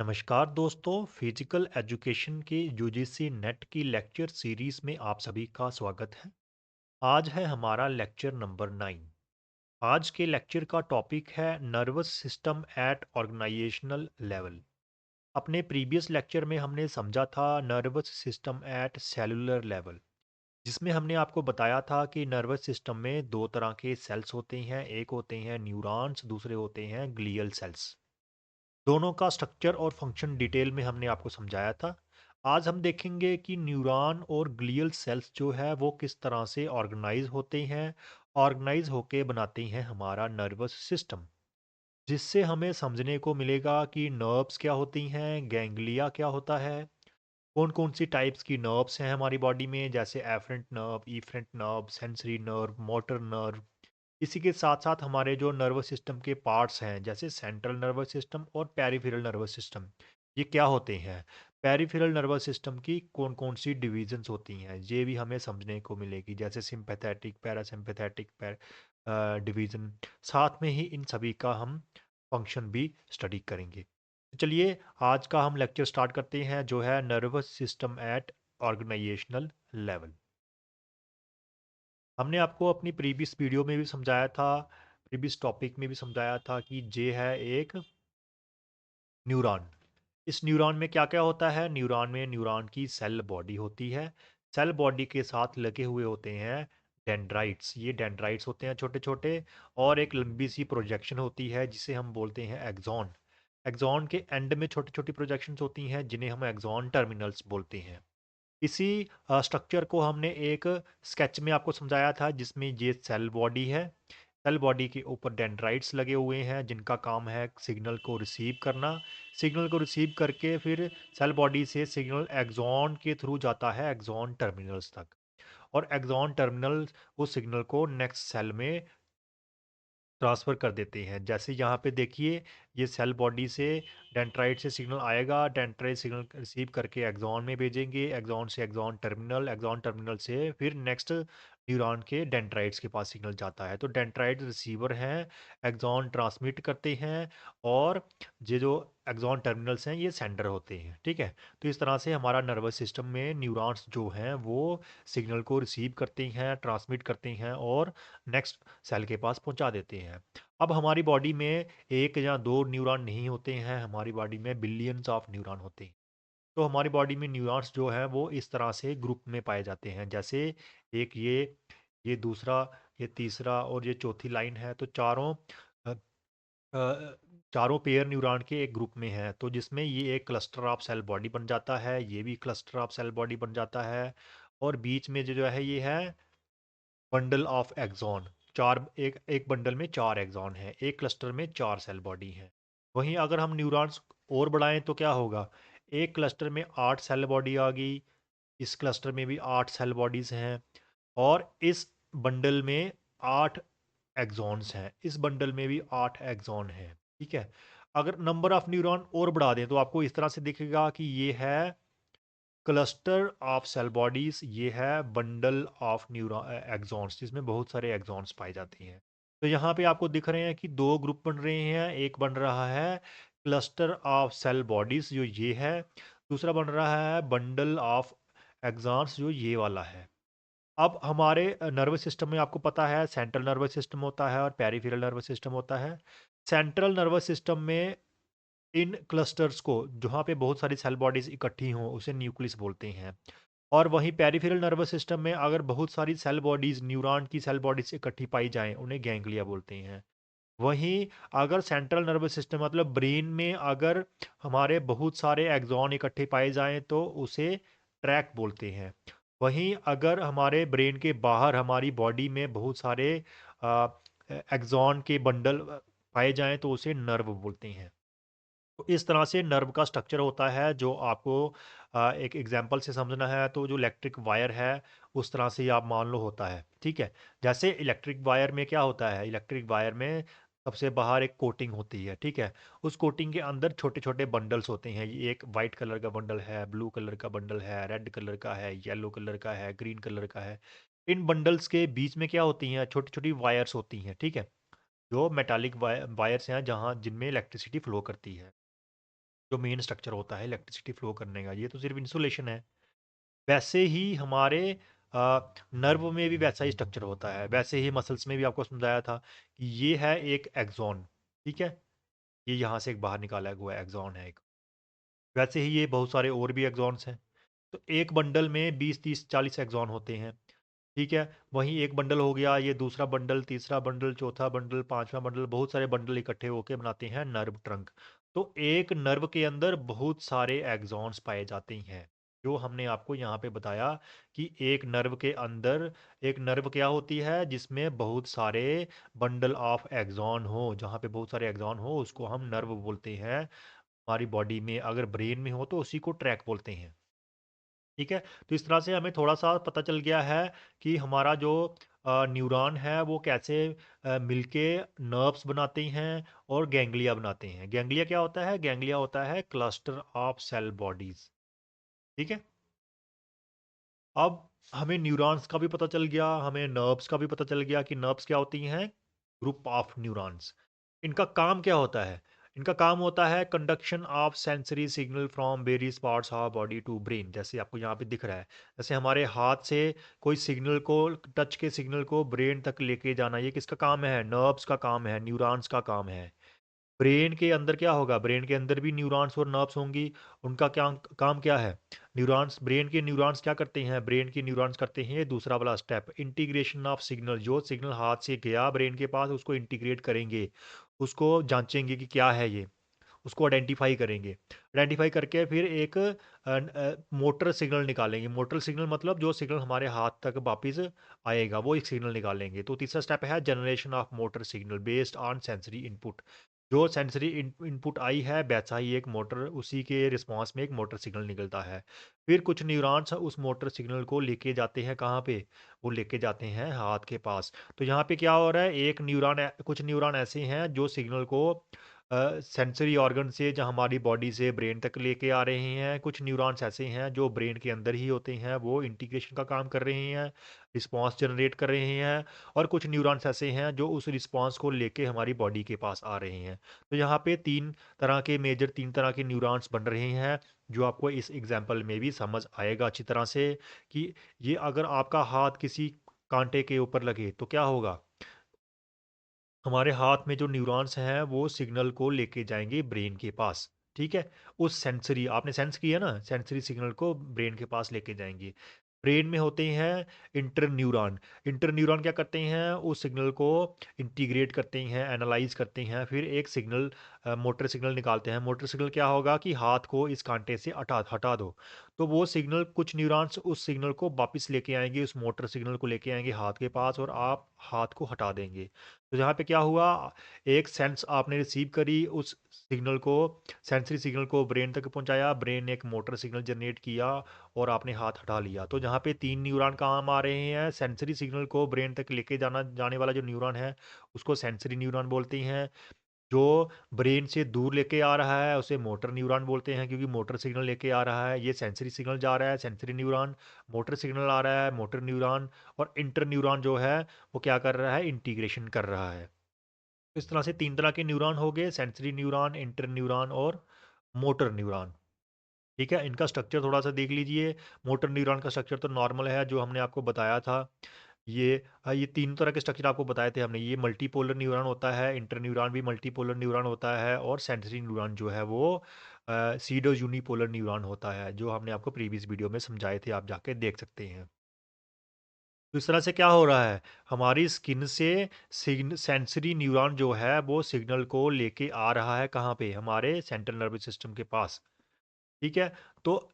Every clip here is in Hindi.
नमस्कार दोस्तों, फिजिकल एजुकेशन के यूजीसी नेट की लेक्चर सीरीज में आप सभी का स्वागत है। आज है हमारा लेक्चर नंबर 9। आज के लेक्चर का टॉपिक है nervous system at organisational level. अपने प्रीवियस लेक्चर में हमने समझा था nervous system at cellular level, जिसमें हमने आपको बताया था कि नर्वस सिस्टम में दो तरह के सेल्स होते हैं। एक होते हैं न्यूरॉन्स, दूसरे होते हैं ग्लियल सेल्स। दोनों का स्ट्रक्चर और फंक्शन डिटेल में हमने आपको समझाया था। आज हम देखेंगे कि न्यूरॉन और ग्लियल सेल्स जो है वो किस तरह से ऑर्गेनाइज होते हैं, ऑर्गेनाइज होके बनाते हैं हमारा नर्वस सिस्टम, जिससे हमें समझने को मिलेगा कि नर्व्स क्या होती हैं, गैंग्लिया क्या होता है, कौन कौन सी टाइप्स की नर्व्स हैं हमारी बॉडी में, जैसे afferent nerve, efferent nerve, sensory nerve, motor nerve. इसी के साथ साथ हमारे जो नर्वस सिस्टम के पार्ट्स हैं, जैसे सेंट्रल नर्वस सिस्टम और पेरिफेरल नर्वस सिस्टम, ये क्या होते हैं। पेरिफेरल नर्वस सिस्टम की कौन कौन सी डिवीजन्स होती हैं, ये भी हमें समझने को मिलेगी, जैसे सिंपैथेटिक, पैरासिम्पैथेटिक डिवीजन। साथ में ही इन सभी का हम फंक्शन भी स्टडी करेंगे। तो चलिए, आज का हम लेक्चर स्टार्ट करते हैं, जो है nervous system at organisational level. हमने आपको अपनी प्रीवियस वीडियो में भी समझाया था, प्रीवियस टॉपिक में भी समझाया था कि जे है एक न्यूरॉन। इस न्यूरॉन में क्या-क्या होता है? न्यूरॉन में न्यूरॉन की सेल बॉडी होती है। सेल बॉडी के साथ लगे हुए होते हैं डेंड्राइट्स। ये डेंड्राइट्स होते हैं छोटे-छोटे, और एक लंबी सी प्रोजेक्शन होती है जिसे हम बोलते हैं एक्सॉन। एक्सॉन के एंड में छोटी-छोटी प्रोजेक्शंस होती हैं जिन्हें हम एक्सॉन टर्मिनल्स बोलते हैं। इसी स्ट्रक्चर को हमने एक स्केच में आपको समझाया था, जिसमें ये सेल बॉडी है। सेल बॉडी के ऊपर डेंड्राइट्स लगे हुए हैं जिनका काम है सिग्नल को रिसीव करना। सिग्नल को रिसीव करके फिर सेल बॉडी से सिग्नल एक्सॉन के थ्रू जाता है एक्सॉन टर्मिनल्स तक, और एक्सॉन टर्मिनल उस सिग्नल को नेक्स्ट सेल में ट्रांसफ़र कर देते हैं। जैसे यहाँ पे देखिए, ये सेल बॉडी से डेंड्राइट से सिग्नल आएगा, डेंड्राइट सिग्नल रिसीव करके एक्सॉन में भेजेंगे, एक्सॉन से एक्सॉन टर्मिनल से फिर नेक्स्ट न्यूरॉन के डेंड्राइट्स के पास सिग्नल जाता है। तो डेंड्राइट रिसीवर हैं, एक्सॉन ट्रांसमिट करते हैं, और ये जो एक्सॉन टर्मिनल्स हैं ये सेंडर होते हैं, ठीक है? तो इस तरह से हमारा नर्वस सिस्टम में न्यूरॉन्स जो हैं वो सिग्नल को रिसीव करते हैं, ट्रांसमिट करते हैं, और नेक्स्ट सेल के पास पहुंचा देते हैं। अब हमारी बॉडी में एक या दो न्यूरॉन नहीं होते हैं, हमारी बॉडी में बिलियंस ऑफ न्यूरॉन होते हैं। तो हमारी बॉडी में न्यूरॉन्स जो हैं वो इस तरह से ग्रुप में पाए जाते हैं, जैसे एक ये दूसरा, ये तीसरा और ये चौथी लाइन है। तो अ, अ, चारों पेयर न्यूरॉन के एक ग्रुप में है, तो जिसमें ये एक क्लस्टर ऑफ सेल बॉडी बन जाता है, ये भी क्लस्टर ऑफ सेल बॉडी बन जाता है, और बीच में जो है ये है बंडल ऑफ एक्सॉन। चार, एक एक बंडल में चार एक्सॉन हैं, एक क्लस्टर में चार सेल बॉडी हैं। वहीं अगर हम न्यूरॉन्स और बढ़ाएं तो क्या होगा? एक क्लस्टर में 8 सेल बॉडी आ गई, इस क्लस्टर में भी 8 सेल बॉडीज हैं, और इस बंडल में 8 एक्सॉन्स हैं, इस बंडल में भी 8 एक्सॉन हैं, ठीक है? अगर नंबर ऑफ न्यूरॉन और बढ़ा दें तो आपको इस तरह से दिखेगा कि ये है क्लस्टर ऑफ सेल बॉडीज, ये है बंडल ऑफ न्यूरॉन एक्सॉन्स, जिसमें बहुत सारे एक्सॉन्स पाए जाते हैं। तो यहाँ पे आपको दिख रहे हैं कि दो ग्रुप बन रहे हैं। एक बन रहा है क्लस्टर ऑफ सेल बॉडीज, जो ये है। दूसरा बन रहा है बंडल ऑफ एक्सॉन्स, जो ये वाला है। अब हमारे नर्वस सिस्टम में आपको पता है सेंट्रल नर्वस सिस्टम होता है और पेरिफेरल नर्वस सिस्टम होता है। सेंट्रल नर्वस सिस्टम में इन क्लस्टर्स को, जहाँ पे बहुत सारी सेल बॉडीज इकट्ठी हों, उसे न्यूक्लियस बोलते हैं। और वहीं पेरिफेरल नर्वस सिस्टम में अगर बहुत सारी सेल बॉडीज, न्यूरॉन की सेल बॉडीज इकट्ठी पाई जाएं, उन्हें गैंग्लिया बोलते हैं। वहीं अगर सेंट्रल नर्वस सिस्टम मतलब ब्रेन में अगर हमारे बहुत सारे एक्सॉन इकट्ठे पाए जाएं तो उसे ट्रैक बोलते हैं। वहीं अगर हमारे ब्रेन के बाहर हमारी बॉडी में बहुत सारे एक्सॉन के बंडल पाए जाएं तो उसे नर्व बोलते हैं। तो इस तरह से नर्व का स्ट्रक्चर होता है, जो आपको एक एग्जांपल से समझना है तो जो इलेक्ट्रिक वायर है उस तरह से ही आप मान लो होता है, ठीक है? जैसे इलेक्ट्रिक वायर में क्या होता है, इलेक्ट्रिक वायर में सबसे बाहर एक कोटिंग होती है, ठीक है? उस कोटिंग के अंदर छोटे-छोटे बंडल्स होते हैं। ये एक वाइट कलर का बंडल है, ब्लू कलर का बंडल है, रेड कलर का है, येलो कलर का है, ग्रीन कलर का है। इन बंडल्स के बीच में क्या होती हैं? छोटी-छोटी वायर्स होती हैं, ठीक है? जो मेटालिक वायर्स हैं, जहाँ जिनमें इलेक्ट्रिसिटी फ्लो करती है। जो मेन स्ट्रक्चर होता है इलेक्ट्रिसिटी फ्लो करने का, ये तो सिर्फ इंसुलेशन है। वैसे ही हमारे नर्व में भी वैसा ही स्ट्रक्चर होता है, वैसे ही मसल्स में भी आपको समझाया था कि ये है एक एक्सॉन, ठीक है, ये यहाँ से एक बाहर निकाला हुआ एक्सॉन है एक। वैसे ही ये बहुत सारे और भी एक्सॉन्स हैं। तो एक बंडल में 20 30 40 एक्सॉन होते हैं, ठीक है। वहीं एक बंडल हो गया, ये दूसरा बंडल, तीसरा बंडल, चौथा बंडल, पांचवा बंडल, बहुत सारे बंडल इकट्ठे होकर बनाते हैं नर्व ट्रंक। तो एक नर्व के अंदर बहुत सारे एक्सॉन्स पाए जाते हैं, जो हमने आपको यहाँ पे बताया कि एक नर्व के अंदर एक नर्व क्या होती है जिसमें बहुत सारे बंडल ऑफ एक्सॉन हो, जहाँ पे बहुत सारे एक्सॉन हो उसको हम नर्व बोलते हैं। हमारी बॉडी में अगर ब्रेन में हो तो उसी को ट्रैक बोलते हैं, ठीक है। तो इस तरह से हमें थोड़ा सा पता चल गया है कि हमारा जो न्यूरॉन है वो कैसे मिलके नर्व्स बनाते हैं और गैंग्लिया बनाते हैं। गैंग्लिया क्या होता है? गैंग्लिया होता है क्लस्टर ऑफ सेल बॉडीज, ठीक है। अब हमें न्यूरॉन्स का भी पता चल गया, हमें नर्व्स का भी पता चल गया कि नर्व्स क्या होती हैं, ग्रुप ऑफ न्यूरॉन्स। इनका काम क्या होता है? इनका काम होता है conduction of sensory signal from various parts of body to brain. जैसे आपको यहाँ पे दिख रहा है, जैसे हमारे हाथ से कोई सिग्नल को, टच के सिग्नल को ब्रेन तक लेके जाना, ये किसका काम है? नर्व्स का काम है, न्यूरॉन्स का काम है। ब्रेन के अंदर क्या होगा? ब्रेन के अंदर भी न्यूरॉन्स और नर्व्स होंगी। उनका क्या काम क्या है? न्यूरॉन्स, ब्रेन के न्यूरॉन्स क्या करते हैं? ब्रेन के न्यूरॉन्स करते हैं दूसरा वाला स्टेप, इंटीग्रेशन ऑफ सिग्नल। जो सिग्नल हाथ से गया ब्रेन के पास उसको इंटीग्रेट करेंगे, उसको जांचेंगे कि क्या है ये, उसको आइडेंटिफाई करेंगे। आइडेंटिफाई करके फिर एक मोटर सिग्नल निकालेंगे। मोटर सिग्नल मतलब जो सिग्नल हमारे हाथ तक वापस आएगा वो एक सिग्नल निकालेंगे। तो तीसरा स्टेप है generation of motor signal based on sensory input. जो सेंसरी इनपुट आई है वैसा ही एक मोटर, उसी के रिस्पॉन्स में एक मोटर सिग्नल निकलता है। फिर कुछ न्यूरॉन्स उस मोटर सिग्नल को लेके जाते हैं कहाँ पे? वो लेके जाते हैं हाथ के पास। तो यहाँ पे क्या हो रहा है, एक न्यूरॉन, कुछ न्यूरॉन ऐसे हैं जो सिग्नल को सेंसरी ऑर्गन से, जहाँ हमारी बॉडी से ब्रेन तक लेके आ रहे हैं। कुछ न्यूरॉन्स ऐसे हैं जो ब्रेन के अंदर ही होते हैं, वो इंटीग्रेशन का काम कर रहे हैं, रिस्पॉन्स जनरेट कर रहे हैं। और कुछ न्यूरॉन्स ऐसे हैं जो उस रिस्पॉन्स को लेके हमारी बॉडी के पास आ रहे हैं। तो यहाँ पे तीन तरह के न्यूरॉन्स बन रहे हैं, जो आपको इस एग्जाम्पल में भी समझ आएगा अच्छी तरह से कि ये अगर आपका हाथ किसी कांटे के ऊपर लगे तो क्या होगा? हमारे हाथ में जो न्यूरॉन्स हैं वो सिग्नल को लेके जाएंगे ब्रेन के पास, ठीक है। उस सेंसरी, आपने सेंस किया ना, सेंसरी सिग्नल को ब्रेन के पास लेके जाएंगे। ब्रेन में होते हैं इंटर न्यूरॉन। इंटर न्यूरॉन क्या करते हैं? उस सिग्नल को इंटीग्रेट करते हैं, एनालाइज करते हैं, फिर एक सिग्नल, मोटर सिग्नल निकालते हैं। मोटर सिग्नल क्या होगा कि हाथ को इस कांटे से हटा हटा दो। तो वो सिग्नल, कुछ न्यूरॉन्स उस सिग्नल को वापस लेके आएंगे, उस मोटर सिग्नल को लेके आएंगे हाथ के पास और आप हाथ को हटा देंगे। तो यहाँ पे क्या हुआ, एक सेंस आपने रिसीव करी, उस सिग्नल को, सेंसरी सिग्नल को ब्रेन तक पहुंचाया, ब्रेन ने एक मोटर सिग्नल जनरेट किया और आपने हाथ हटा लिया। तो जहाँ पे तीन न्यूरॉन काम आ रहे हैं, सेंसरी सिग्नल को ब्रेन तक लेके जाने वाला जो न्यूरॉन है उसको सेंसरी न्यूरॉन बोलते हैं। जो ब्रेन से दूर लेके आ रहा है उसे मोटर न्यूरॉन बोलते हैं, क्योंकि मोटर सिग्नल लेके आ रहा है। ये सेंसरी सिग्नल जा रहा है, सेंसरी न्यूरॉन, मोटर सिग्नल आ रहा है, मोटर न्यूरॉन। और इंटर न्यूरॉन जो है वो क्या कर रहा है? इंटीग्रेशन कर रहा है। तो इस तरह से तीन तरह के न्यूरॉन हो गए, सेंसरी न्यूरॉन, इंटर न्यूरॉन और मोटर न्यूरॉन, ठीक है। इनका स्ट्रक्चर थोड़ा सा देख लीजिए। मोटर न्यूरॉन का स्ट्रक्चर तो नॉर्मल है जो हमने आपको बताया था। ये तीन तरह के स्ट्रक्चर आपको बताए थे हमने। ये मल्टीपोलर न्यूरॉन होता है, इंटर न्यूरॉन भी मल्टीपोलर न्यूरॉन होता है, और सेंसरी न्यूरॉन जो है वो सीडो यूनिपोलर न्यूरॉन होता है, जो हमने आपको प्रीवियस वीडियो में समझाए थे, आप जाके देख सकते हैं। तो इस तरह से क्या हो रहा है, हमारी स्किन से सेंसरी न्यूरॉन जो है वो सिग्नल को लेके आ रहा है कहाँ पे? हमारे सेंट्रल नर्वस सिस्टम के पास, ठीक है। तो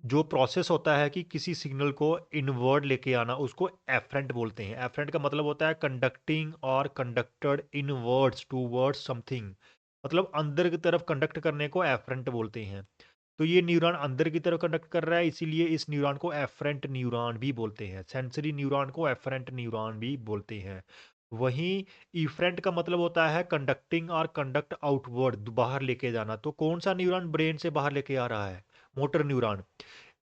जो प्रोसेस होता है कि किसी सिग्नल को इनवर्ड लेके आना, उसको एफरेंट बोलते हैं। एफरेंट का मतलब होता है कंडक्टिंग और कंडक्टेड इनवर्ड्स टूवर्ड्स समथिंग, मतलब अंदर की तरफ कंडक्ट करने को एफरेंट बोलते हैं। तो ये न्यूरॉन अंदर की तरफ कंडक्ट कर रहा है, इसीलिए इस न्यूरॉन को एफरेंट न्यूरॉन भी बोलते हैं। सेंसरी न्यूरॉन को एफरेंट न्यूरॉन भी बोलते हैं। वहीं इफरेंट का मतलब होता है कंडक्टिंग और कंडक्ट आउटवर्ड, बाहर लेके जाना। तो कौन सा न्यूरॉन ब्रेन से बाहर लेके आ रहा है? मोटर न्यूरॉन,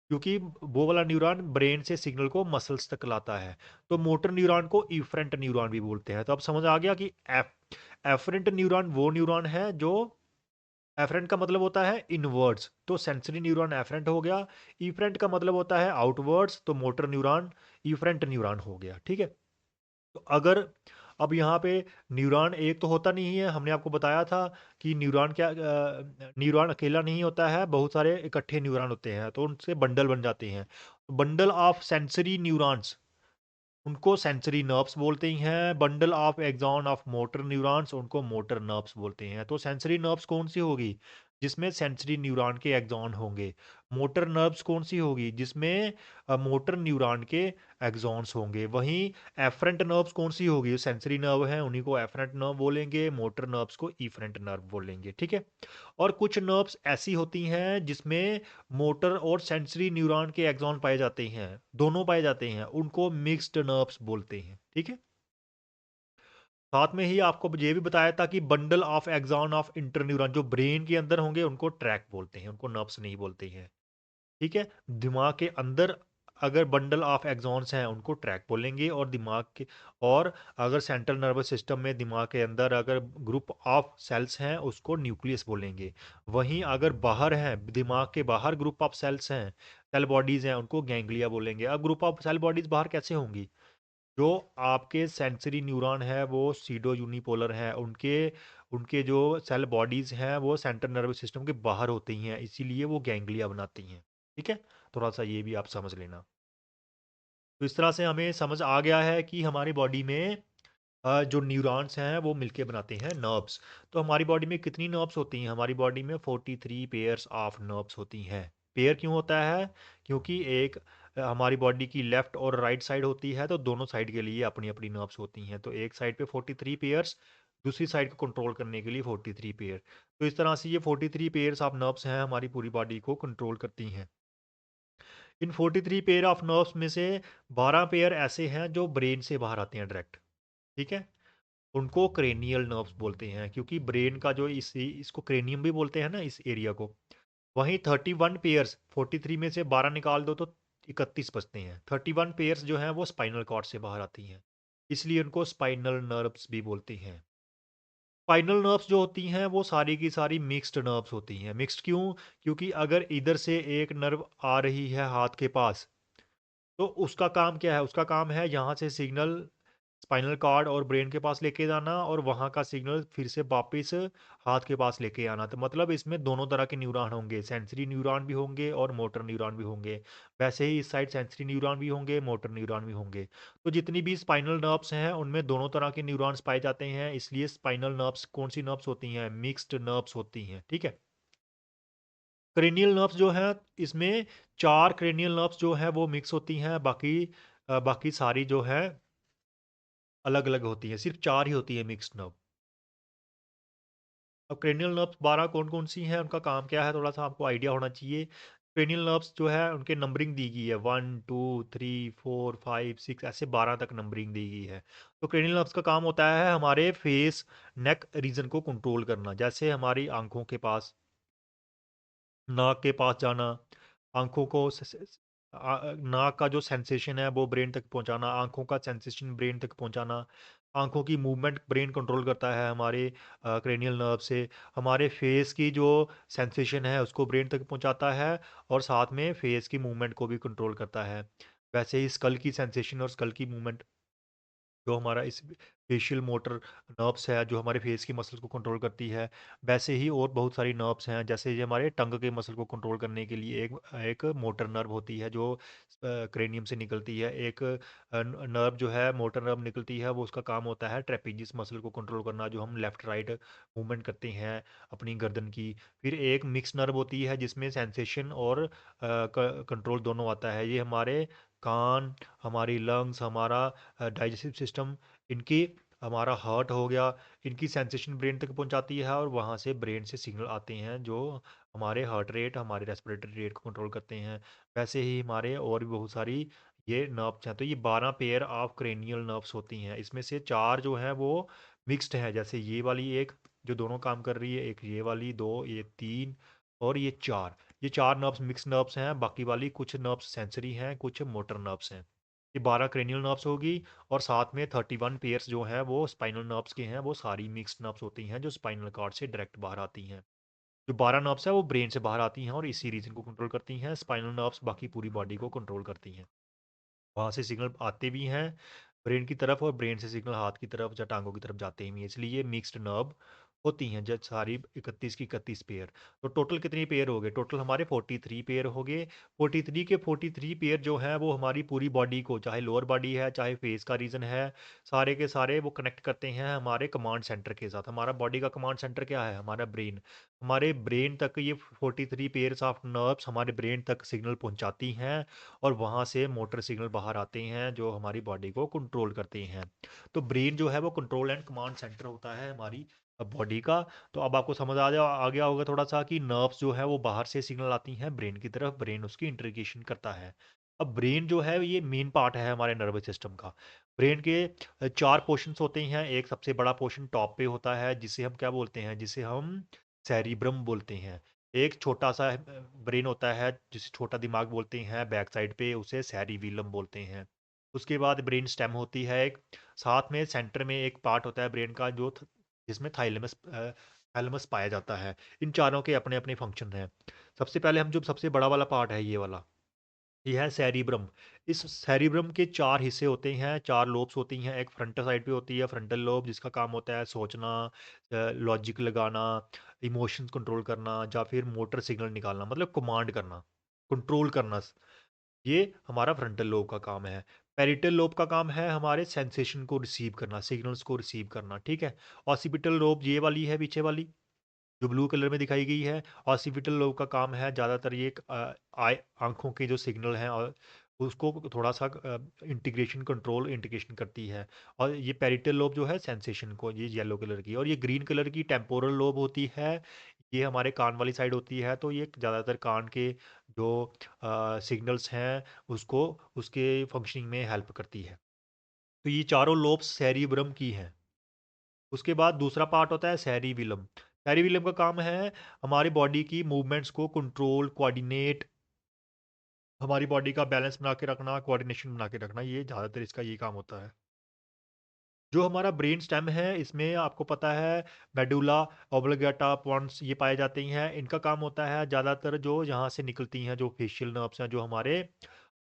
क्योंकि वो वाला न्यूरॉन ब्रेन से सिग्नल को मसल्स तक लाता है। तो मोटर न्यूरॉन को इफरेंट न्यूरॉन भी बोलते हैं। तो अब समझ आ गया कि एफरेंट न्यूरॉन वो न्यूरॉन है जो एफरेंट का मतलब होता है इनवर्ड्स, तो सेंसरी न्यूरॉन एफरेंट हो गया। इफरेंट का मतलब होता है आउटवर्ड्स, तो मोटर न्यूरॉन इफरेंट न्यूरॉन हो गया। ठीक है, तो अगर अब यहाँ पे न्यूरॉन एक तो होता नहीं है, हमने आपको बताया था कि न्यूरॉन क्या न्यूरॉन अकेला नहीं होता है, बहुत सारे इकट्ठे न्यूरॉन होते हैं, तो उनसे बंडल बन जाते हैं। बंडल ऑफ सेंसरी न्यूरॉन्स उनको सेंसरी नर्व्स बोलते हैं। Bundle of axon of motor neurons उनको मोटर नर्व्स बोलते हैं। तो सेंसरी नर्व्स कौन सी होगी? जिसमें सेंसरी न्यूरॉन के एक्सॉन होंगे। मोटर नर्व्स कौन सी होगी? जिसमें मोटर न्यूरॉन के एक्सॉन्स होंगे। वहीं एफरेंट नर्व्स कौन सी होगी? सेंसरी नर्व हैं, उन्हीं को एफरेंट नर्व बोलेंगे, मोटर नर्व्स को इफरेंट नर्व बोलेंगे। ठीक है, और कुछ नर्व्स ऐसी होती हैं जिसमें मोटर और सेंसरी न्यूरॉन के एक्सॉन पाए जाते हैं, दोनों पाए जाते हैं, उनको मिक्स्ड नर्व्स बोलते हैं। ठीक है, साथ में ही आपको ये भी बताया था कि bundle of axon of interneuron जो ब्रेन के अंदर होंगे उनको ट्रैक बोलते हैं, उनको नर्व्स नहीं बोलते हैं। ठीक है, दिमाग के अंदर अगर बंडल ऑफ एक्सॉन्स हैं उनको ट्रैक बोलेंगे, और दिमाग के और अगर सेंट्रल नर्वस सिस्टम में दिमाग के अंदर अगर ग्रुप ऑफ सेल्स हैं उसको न्यूक्लियस बोलेंगे। वहीं अगर बाहर हैं, दिमाग के बाहर ग्रुप ऑफ सेल्स हैं, सेल बॉडीज हैं, उनको गैंग्लिया बोलेंगे। अब ग्रुप ऑफ सेल बॉडीज बाहर कैसे होंगी? जो आपके सेंसरी न्यूरॉन है वो सीडो यूनिपोलर है, उनके उनके जो सेल बॉडीज हैं वो सेंट्रल नर्वस सिस्टम के बाहर होती हैं, इसीलिए वो गैंग्लिया बनाती हैं। ठीक है, थोड़ा सा ये भी आप समझ लेना। तो इस तरह से हमें समझ आ गया है कि हमारी बॉडी में जो न्यूरॉन्स हैं वो मिलके बनाते हैं नर्व्स। तो हमारी बॉडी में कितनी नर्व्स होती हैं? हमारी बॉडी में 43 पेयर्स ऑफ नर्व्स होती हैं। पेयर क्यों होता है? क्योंकि एक हमारी बॉडी की लेफ्ट और राइट साइड होती है, तो दोनों साइड के लिए अपनी अपनी नर्व्स होती हैं। तो एक साइड पे 43 पेयर्स, दूसरी साइड को कंट्रोल करने के लिए 43 पेयर। तो इस तरह से ये 43 पेयर्स ऑफ नर्व्स हैं, हमारी पूरी बॉडी को कंट्रोल करती हैं। इन 43 पेयर ऑफ नर्व्स में से 12 पेयर ऐसे हैं जो ब्रेन से बाहर आते हैं डायरेक्ट। ठीक है, उनको क्रेनियल नर्व्स बोलते हैं, क्योंकि ब्रेन का जो इसको क्रेनियम भी बोलते हैं ना इस एरिया को। वहीं 31 पेयर्स, 43 में से 12 निकाल दो तो 31 बचते हैं। 31 पेयर्स जो हैं वो स्पाइनल कॉर्ड से बाहर आती हैं, इसलिए उनको स्पाइनल नर्व्स भी बोलते हैं। स्पाइनल नर्व्स जो होती हैं वो सारी की सारी मिक्स्ड नर्व्स होती हैं। मिक्स्ड क्यों? क्योंकि अगर इधर से एक नर्व आ रही है हाथ के पास, तो उसका काम क्या है? उसका काम है यहाँ से सिग्नल स्पाइनल कॉर्ड और ब्रेन के पास लेके जाना, और वहाँ का सिग्नल फिर से वापस हाथ के पास लेके आना। तो मतलब इसमें दोनों तरह के न्यूरॉन होंगे, सेंसरी न्यूरॉन भी होंगे और मोटर न्यूरॉन भी होंगे। वैसे ही इस साइड सेंसरी न्यूरॉन भी होंगे, मोटर न्यूरॉन भी होंगे। तो जितनी भी स्पाइनल नर्व्स हैं उनमें दोनों तरह के न्यूरॉन्स पाए जाते हैं, इसलिए स्पाइनल नर्व्स कौन सी नर्व्स होती हैं? मिक्स्ड नर्व्स होती हैं। ठीक है, क्रेनियल नर्व्स जो है, इसमें 4 क्रेनियल नर्व्स जो है वो मिक्स होती हैं, बाकी सारी जो है अलग अलग होती है, सिर्फ 4 ही होती है मिक्स्ड नर्व। अब क्रेनियल नर्व्स 12 कौन कौन सी हैं, उनका काम क्या है, थोड़ा सा आपको आइडिया होना चाहिए। क्रेनियल नर्व्स जो है उनके नंबरिंग दी गई है, 1 2 3 4 5 6, ऐसे 12 तक नंबरिंग दी गई है। तो क्रेनियल नर्व्स का काम होता है हमारे फेस नेक रीजन को कंट्रोल करना, जैसे हमारी आंखों के पास, नाक के पास जाना, आँखों को नाक का जो सेंसेशन है वो ब्रेन तक पहुँचाना, आँखों का सेंसेशन ब्रेन तक पहुँचाना, आँखों की मूवमेंट ब्रेन कंट्रोल करता है हमारे क्रेनियल नर्व से। हमारे फेस की जो सेंसेशन है उसको ब्रेन तक पहुँचाता है, और साथ में फेस की मूवमेंट को भी कंट्रोल करता है। वैसे ही स्कल की सेंसेशन और स्कल की मूवमेंट, जो हमारा इस फेशियल मोटर नर्व्स है जो हमारे फेस की मसल्स को कंट्रोल करती है। वैसे ही और बहुत सारी नर्व्स हैं, जैसे ये हमारे टंग के मसल को कंट्रोल करने के लिए एक एक मोटर नर्व होती है जो क्रेनियम से निकलती है। एक नर्व जो है मोटर नर्व निकलती है, वो उसका काम होता है ट्रेपीजियस मसल को कंट्रोल करना, जो हम लेफ्ट राइट मूवमेंट करते हैं अपनी गर्दन की। फिर एक मिक्स नर्व होती है जिसमें सेंसेशन और कंट्रोल दोनों आता है। ये हमारे कान, हमारी लंग्स, हमारा डाइजेस्टिव सिस्टम, इनकी, हमारा हार्ट हो गया, इनकी सेंसेशन ब्रेन तक पहुंचाती है, और वहाँ से ब्रेन से सिग्नल आते हैं जो हमारे हार्ट रेट, हमारे रेस्पिरेटरी रेट को कंट्रोल करते हैं। वैसे ही हमारे और भी बहुत सारी ये नर्व्स हैं। तो ये 12 पेयर ऑफ क्रेनियल नर्व्स होती हैं, इसमें से 4 जो हैं वो मिक्स्ड हैं, जैसे ये वाली एक जो दोनों काम कर रही है, एक ये वाली, 2, ये 3 और ये 4। ये 4 नर्व्स मिक्स नर्व्स हैं, बाकी वाली कुछ नर्व्स सेंसरी हैं, कुछ मोटर नर्व्स हैं। ये 12 क्रेनियल नर्व्स होगी, और साथ में 31 पेयर्स जो हैं वो स्पाइनल नर्व्स के हैं, वो सारी मिक्स्ड नर्व्स होती हैं जो स्पाइनल कॉर्ड से डायरेक्ट बाहर आती हैं। जो 12 नर्व्स है वो ब्रेन से बाहर आती हैं और इसी रीजन को कंट्रोल करती हैं। स्पाइनल नर्व्स बाकी पूरी बॉडी को कंट्रोल करती हैं। वहाँ से सिग्नल आते भी हैं ब्रेन की तरफ और ब्रेन से सिग्नल हाथ की तरफ या टांगों की तरफ जाते ही हैं, इसलिए ये मिक्स्ड नर्व होती हैं जब सारी 31 की 31 पेयर। तो टोटल कितनी पेयर हो गए? टोटल हमारे 43 पेयर हो गए। 43 के 43 पेयर जो हैं वो हमारी पूरी बॉडी को, चाहे लोअर बॉडी है चाहे फेस का रीजन है, सारे के सारे वो कनेक्ट करते हैं हमारे कमांड सेंटर के साथ। हमारा बॉडी का कमांड सेंटर क्या है? हमारा ब्रेन। हमारे ब्रेन तक ये 43 पेयर्स ऑफ नर्व्स हमारे ब्रेन तक सिग्नल पहुंचाती हैं और वहाँ से मोटर सिग्नल बाहर आते हैं जो हमारी बॉडी को कंट्रोल करते हैं। तो ब्रेन जो है वो कंट्रोल एंड कमांड सेंटर होता है हमारी बॉडी का। तो अब आपको समझ आ गया होगा थोड़ा सा कि नर्व्स जो है वो बाहर से सिग्नल आती हैं ब्रेन की तरफ, ब्रेन उसकी इंटीग्रेशन करता है। अब ब्रेन जो है ये मेन पार्ट है हमारे नर्वस सिस्टम का। ब्रेन के चार पोर्शंस होते हैं। एक सबसे बड़ा पोर्शन टॉप पे होता है जिसे हम क्या बोलते हैं? जिसे हम सेरिब्रम बोलते हैं। एक छोटा सा ब्रेन होता है जिसे छोटा दिमाग बोलते हैं बैक साइड पे, उसे सेरिबेलम बोलते हैं। उसके बाद ब्रेन स्टेम होती है एक, साथ में सेंटर में एक पार्ट होता है ब्रेन का जिसमें थैलेमस पाया जाता है। इन चारों के अपने अपने फंक्शन हैं। सबसे पहले हम जो सबसे बड़ा वाला पार्ट है ये वाला, ये है सेरिब्रम। इस सेरिब्रम के चार हिस्से होते हैं, चार लोब्स होती हैं। एक फ्रंटल साइड पे होती है फ्रंटल लोब, जिसका काम होता है सोचना, लॉजिक लगाना, इमोशंस कंट्रोल करना या फिर मोटर सिग्नल निकालना, मतलब कमांड करना, कंट्रोल करना। ये हमारा फ्रंटल लोब का काम है। पेरिटल लोब का काम है हमारे सेंसेशन को रिसीव करना, सिग्नल्स को रिसीव करना, ठीक है। ऑसिपिटल लोब ये वाली है पीछे वाली, जो ब्लू कलर में दिखाई गई है। ऑसिपिटल लोब का काम है ज़्यादातर ये आई आँखों के जो सिग्नल हैं और उसको थोड़ा सा इंटीग्रेशन कंट्रोल इंटीग्रेशन करती है। और ये पेरिटल लोब जो है सेंसेशन को, ये येलो कलर की, और ये ग्रीन कलर की टेम्पोरल लोब होती है। ये हमारे कान वाली साइड होती है, तो ये ज़्यादातर कान के जो सिग्नल्स हैं उसको उसके फंक्शनिंग में हेल्प करती है। तो ये चारों लोब्स सेरिब्रम की हैं। उसके बाद दूसरा पार्ट होता है सेरिबेलम। सेरिबेलम का काम है हमारी बॉडी की मूवमेंट्स को कंट्रोल, कोऑर्डिनेट, हमारी बॉडी का बैलेंस बना के रखना, कोऑर्डिनेशन बना के रखना। ये ज़्यादातर इसका ये काम होता है। जो हमारा ब्रेन स्टेम है इसमें आपको पता है मेडुला ऑब्लिगेटा पॉन्स ये पाए जाते हैं। इनका काम होता है ज़्यादातर जो यहाँ से निकलती हैं, जो फेशियल नर्व्स हैं जो हमारे